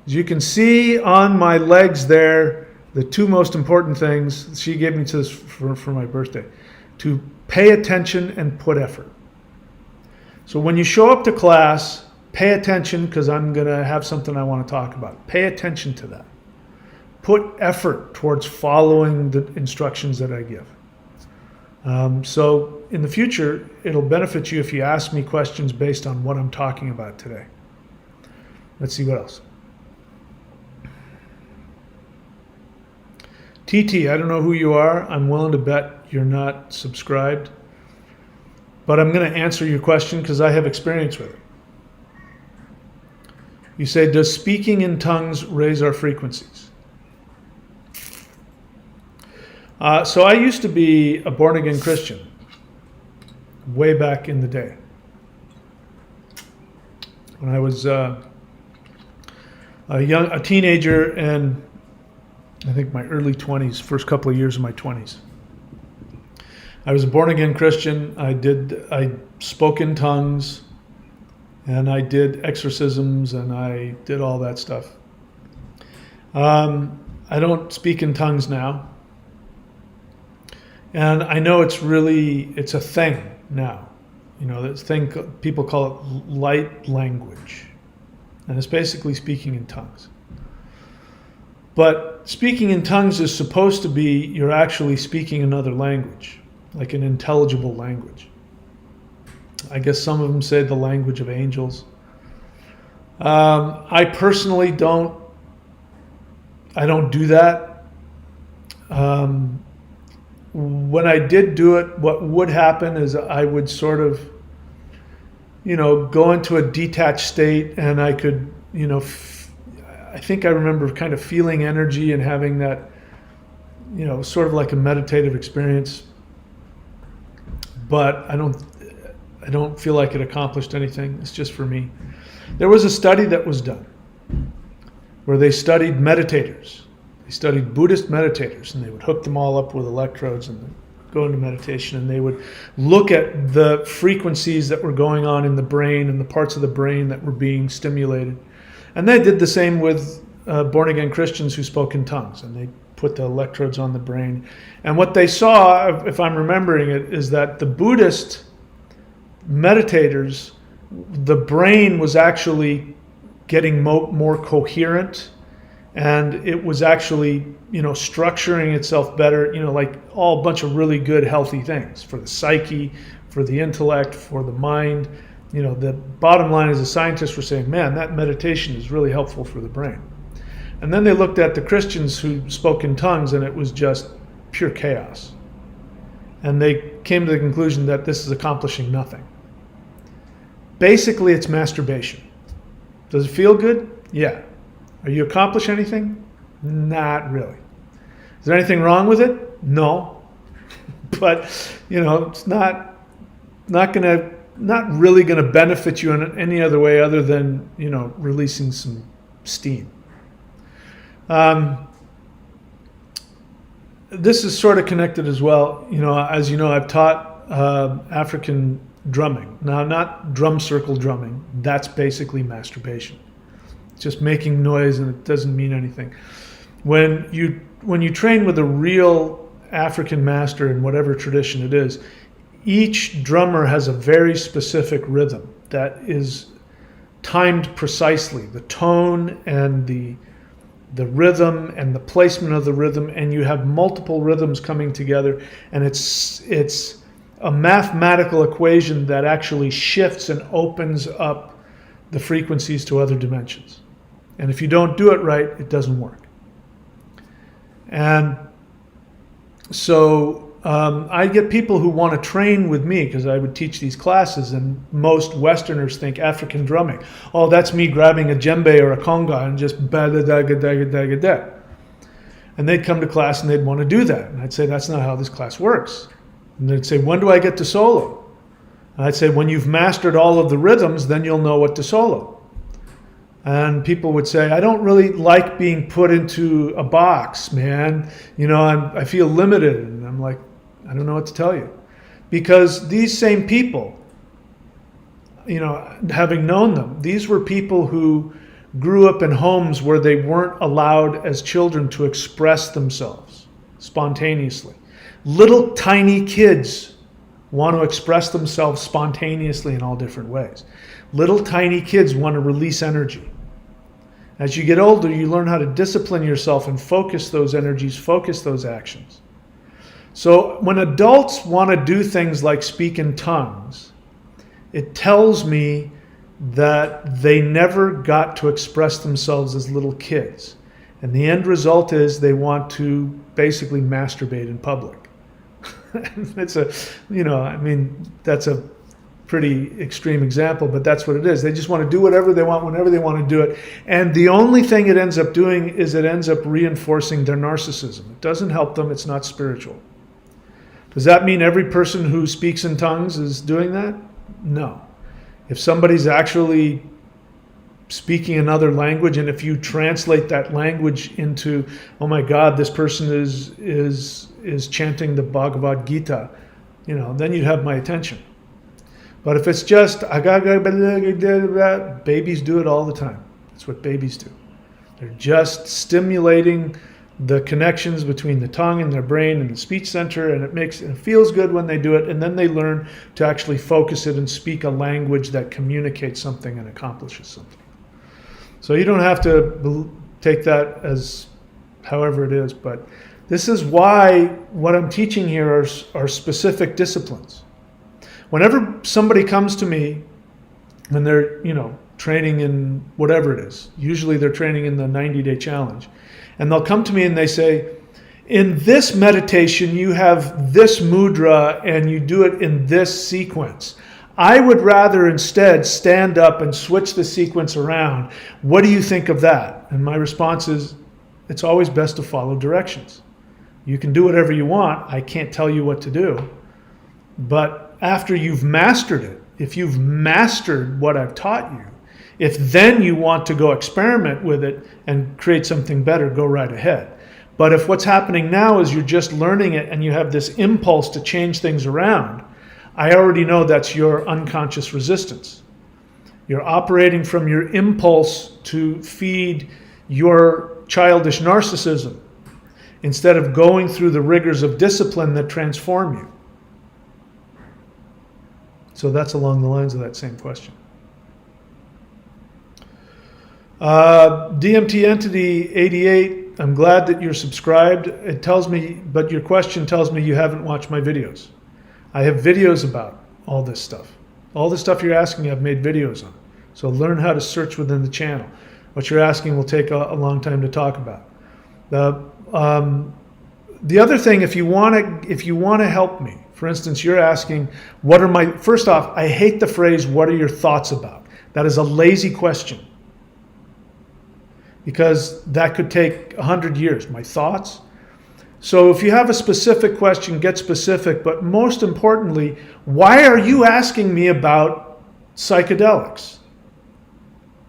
As you can see on my legs there, the two most important things, she gave me to this for my birthday, to pay attention and put effort. So when you show up to class, pay attention because I'm going to have something I want to talk about. Pay attention to that. Put effort towards following the instructions that I give. So in the future, it'll benefit you if you ask me questions based on what I'm talking about today. Let's see what else. TT, I don't know who you are. I'm willing to bet you're not subscribed. But I'm going to answer your question because I have experience with it. You say, does speaking in tongues raise our frequencies? So I used to be a born-again Christian way back in the day. When I was a teenager, and I think my early 20s, first couple of years of my 20s. I was a born-again Christian. I spoke in tongues, and I did exorcisms, and I did all that stuff. I don't speak in tongues now. And I know it's a thing now. You know, this thing, people call it light language. And it's basically speaking in tongues. But speaking in tongues is supposed to be you're actually speaking another language, like an intelligible language. I guess some of them say the language of angels. I personally don't do that. When I did do it, what would happen is I would sort of, go into a detached state, and I could, I think I remember kind of feeling energy and having that, sort of like a meditative experience. But I don't feel like it accomplished anything. It's just for me. There was a study that was done where they studied meditators. They studied Buddhist meditators, and they would hook them all up with electrodes and go into meditation, and they would look at the frequencies that were going on in the brain and the parts of the brain that were being stimulated. And they did the same with born-again Christians who spoke in tongues, and they put the electrodes on the brain. And what they saw, if I'm remembering it, is that the Buddhist meditators, the brain was actually getting more coherent, and it was actually, structuring itself better, like all a bunch of really good, healthy things for the psyche, for the intellect, for the mind. The bottom line is the scientists were saying, man, that meditation is really helpful for the brain. And then they looked at the Christians who spoke in tongues, and it was just pure chaos. And they came to the conclusion that this is accomplishing nothing. Basically, it's masturbation. Does it feel good? Yeah. Are you accomplish anything? Not really. Is there anything wrong with it? No. But, it's not really going to benefit you in any other way other than, releasing some steam. This is sort of connected as well. As you know, I've taught African drumming. Now, not drum circle drumming. That's basically masturbation. Just making noise, and it doesn't mean anything. When you train with a real African master in whatever tradition it is, each drummer has a very specific rhythm that is timed precisely. The tone and the rhythm and the placement of the rhythm, and you have multiple rhythms coming together, and it's a mathematical equation that actually shifts and opens up the frequencies to other dimensions. And if you don't do it right, it doesn't work. And so I get people who want to train with me because I would teach these classes, and most Westerners think African drumming. Oh, that's me grabbing a djembe or a conga and just ba-da-da-ga-da-ga-da-ga-da. And they'd come to class and they'd want to do that. And I'd say, that's not how this class works. And they'd say, when do I get to solo? And I'd say, when you've mastered all of the rhythms, then you'll know what to solo. And people would say, I don't really like being put into a box, man. I feel limited. And I'm like, I don't know what to tell you. Because these same people, having known them, these were people who grew up in homes where they weren't allowed as children to express themselves spontaneously. Little tiny kids want to express themselves spontaneously in all different ways. Little tiny kids want to release energy. As you get older, you learn how to discipline yourself and focus those energies, focus those actions. So when adults want to do things like speak in tongues, it tells me that they never got to express themselves as little kids. And the end result is they want to basically masturbate in public. It's a, I mean, that's a pretty extreme example, but that's what it is. They just want to do whatever they want, whenever they want to do it. And the only thing it ends up doing is it ends up reinforcing their narcissism. It doesn't help them. It's not spiritual. Does that mean every person who speaks in tongues is doing that? No. If somebody's actually speaking another language, and if you translate that language into, oh my God, this person is chanting the Bhagavad Gita, then you'd have my attention. But if it's just, babies do it all the time. That's what babies do. They're just stimulating the connections between the tongue and their brain and the speech center, and it feels good when they do it, and then they learn to actually focus it and speak a language that communicates something and accomplishes something. So you don't have to take that as however it is, but this is why what I'm teaching here are specific disciplines. Whenever somebody comes to me and they're, training in whatever it is, usually they're training in the 90-day challenge, and they'll come to me and they say, in this meditation, you have this mudra and you do it in this sequence. I would rather instead stand up and switch the sequence around. What do you think of that? And my response is, it's always best to follow directions. You can do whatever you want. I can't tell you what to do. But after you've mastered it, if you've mastered what I've taught you, if then you want to go experiment with it and create something better, go right ahead. But if what's happening now is you're just learning it and you have this impulse to change things around, I already know that's your unconscious resistance. You're operating from your impulse to feed your childish narcissism instead of going through the rigors of discipline that transform you. So that's along the lines of that same question. DMT Entity 88, I'm glad that you're subscribed. It tells me, but your question tells me you haven't watched my videos. I have videos about all this stuff. All the stuff you're asking, I've made videos on. So learn how to search within the channel. What you're asking will take a long time to talk about. The other thing, if you want to help me, for instance, you're asking, first off, I hate the phrase, what are your thoughts about? That is a lazy question. Because that could take 100 years. My thoughts? So if you have a specific question, get specific. But most importantly, why are you asking me about psychedelics?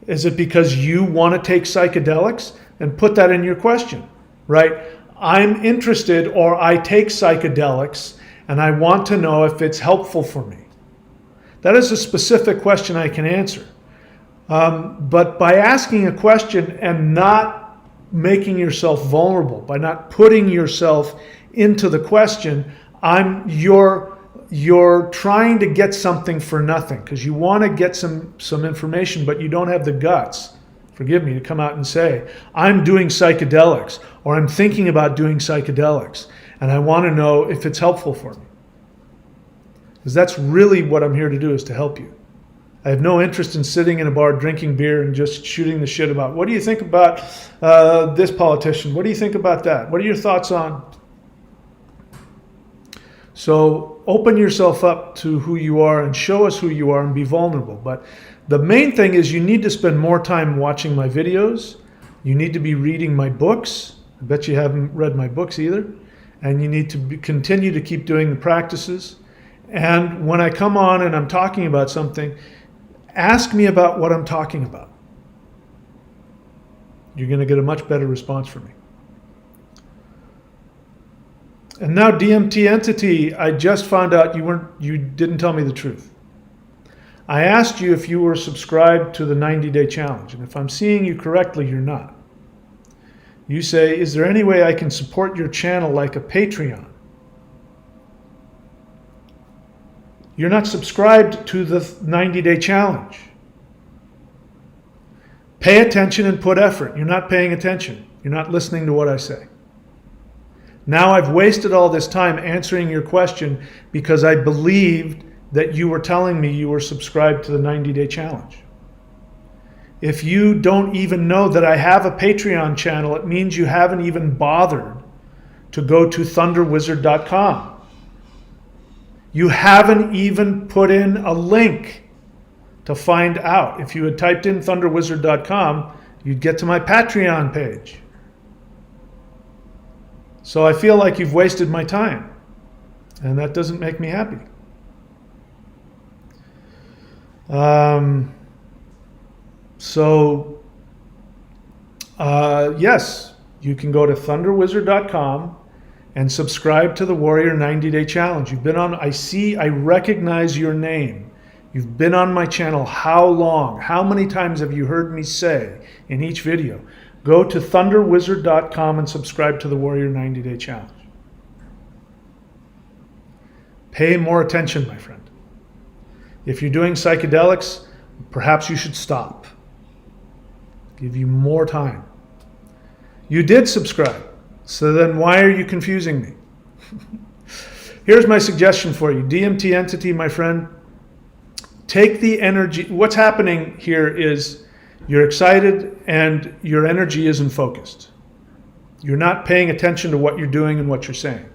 Is it because you want to take psychedelics? And put that in your question, right? I'm interested, or I take psychedelics and I want to know if it's helpful for me. That is a specific question I can answer. But by asking a question and not making yourself vulnerable, by not putting yourself into the question, you're trying to get something for nothing, because you want to get some information, but you don't have the guts, forgive me, to come out and say, I'm doing psychedelics, or I'm thinking about doing psychedelics, and I want to know if it's helpful for me. Because that's really what I'm here to do, is to help you. I have no interest in sitting in a bar drinking beer and just shooting the shit about, what do you think about this politician? What do you think about that? What are your thoughts on? So open yourself up to who you are and show us who you are and be vulnerable. But the main thing is you need to spend more time watching my videos. You need to be reading my books. I bet you haven't read my books either. And you need to continue to keep doing the practices. And when I come on and I'm talking about something, ask me about what I'm talking about. You're going to get a much better response from me. And now DMT Entity, I just found out you didn't tell me the truth. I asked you if you were subscribed to the 90-day challenge, and if I'm seeing you correctly, you're not. You say, is there any way I can support your channel like a Patreon? You're not subscribed to the 90-day challenge. Pay attention and put effort. You're not paying attention. You're not listening to what I say. Now I've wasted all this time answering your question because I believed that you were telling me you were subscribed to the 90-day challenge. If you don't even know that I have a Patreon channel, it means you haven't even bothered to go to thunderwizard.com. You haven't even put in a link to find out. If you had typed in thunderwizard.com, you'd get to my Patreon page. So I feel like you've wasted my time, and that doesn't make me happy. Yes, you can go to thunderwizard.com and subscribe to the Warrior 90-Day Challenge. You've been on, I recognize your name. You've been on my channel how long? How many times have you heard me say in each video? Go to thunderwizard.com and subscribe to the Warrior 90-Day Challenge. Pay more attention, my friend. If you're doing psychedelics, perhaps you should stop. Give you more time. You did subscribe, so then why are you confusing me? Here's my suggestion for you. DMT entity, my friend, take the energy. What's happening here is you're excited and your energy isn't focused. You're not paying attention to what you're doing and what you're saying.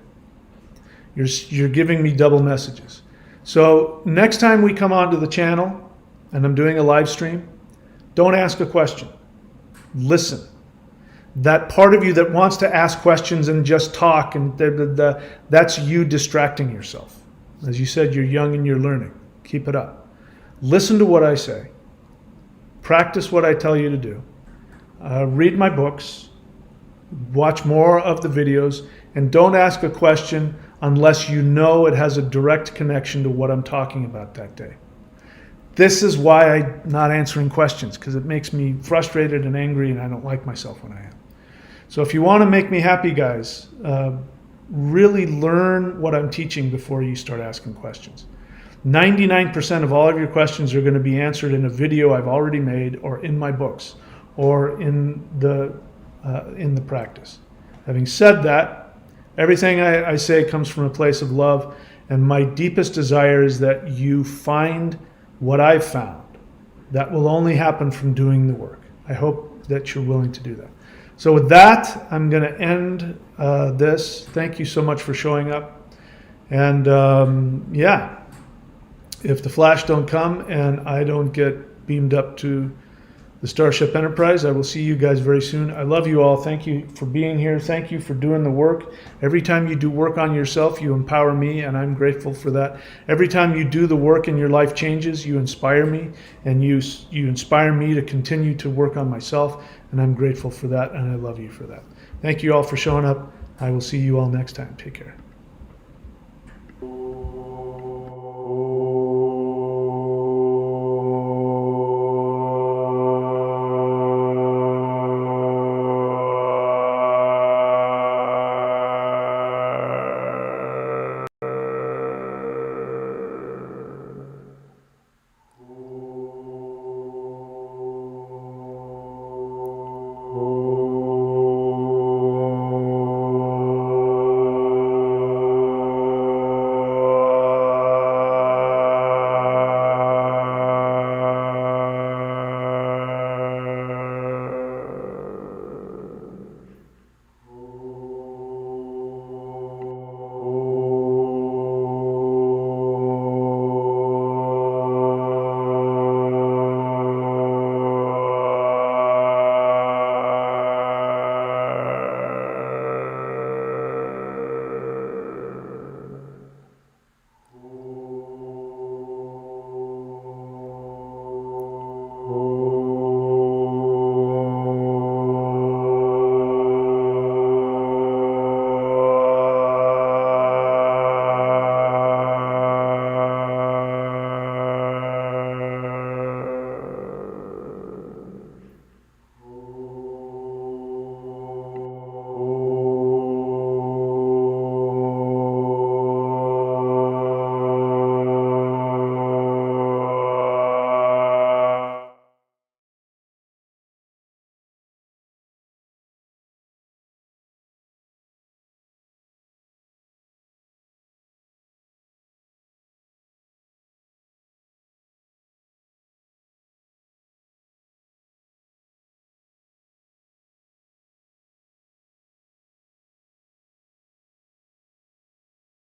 You're giving me double messages. So next time we come onto the channel and I'm doing a live stream, don't ask a question. Listen. That part of you that wants to ask questions and just talk, and that's you distracting yourself. As you said, you're young and you're learning. Keep it up. Listen to what I say. Practice what I tell you to do. Read my books. Watch more of the videos. And don't ask a question unless you know it has a direct connection to what I'm talking about that day. This is why I'm not answering questions, because it makes me frustrated and angry, and I don't like myself when I am. So if you want to make me happy, guys, really learn what I'm teaching before you start asking questions. 99% of all of your questions are going to be answered in a video I've already made, or in my books, or in the practice. Having said that, everything I say comes from a place of love, and my deepest desire is that you find what I've found. That will only happen from doing the work. I hope that you're willing to do that. So with that, I'm going to end this. Thank you so much for showing up. And yeah, if the flash don't come and I don't get beamed up to the Starship Enterprise, I will see you guys very soon. I love you all. Thank you for being here. Thank you for doing the work. Every time you do work on yourself, you empower me, and I'm grateful for that. Every time you do the work and your life changes, you inspire me, and you inspire me to continue to work on myself, and I'm grateful for that, and I love you for that. Thank you all for showing up. I will see you all next time. Take care.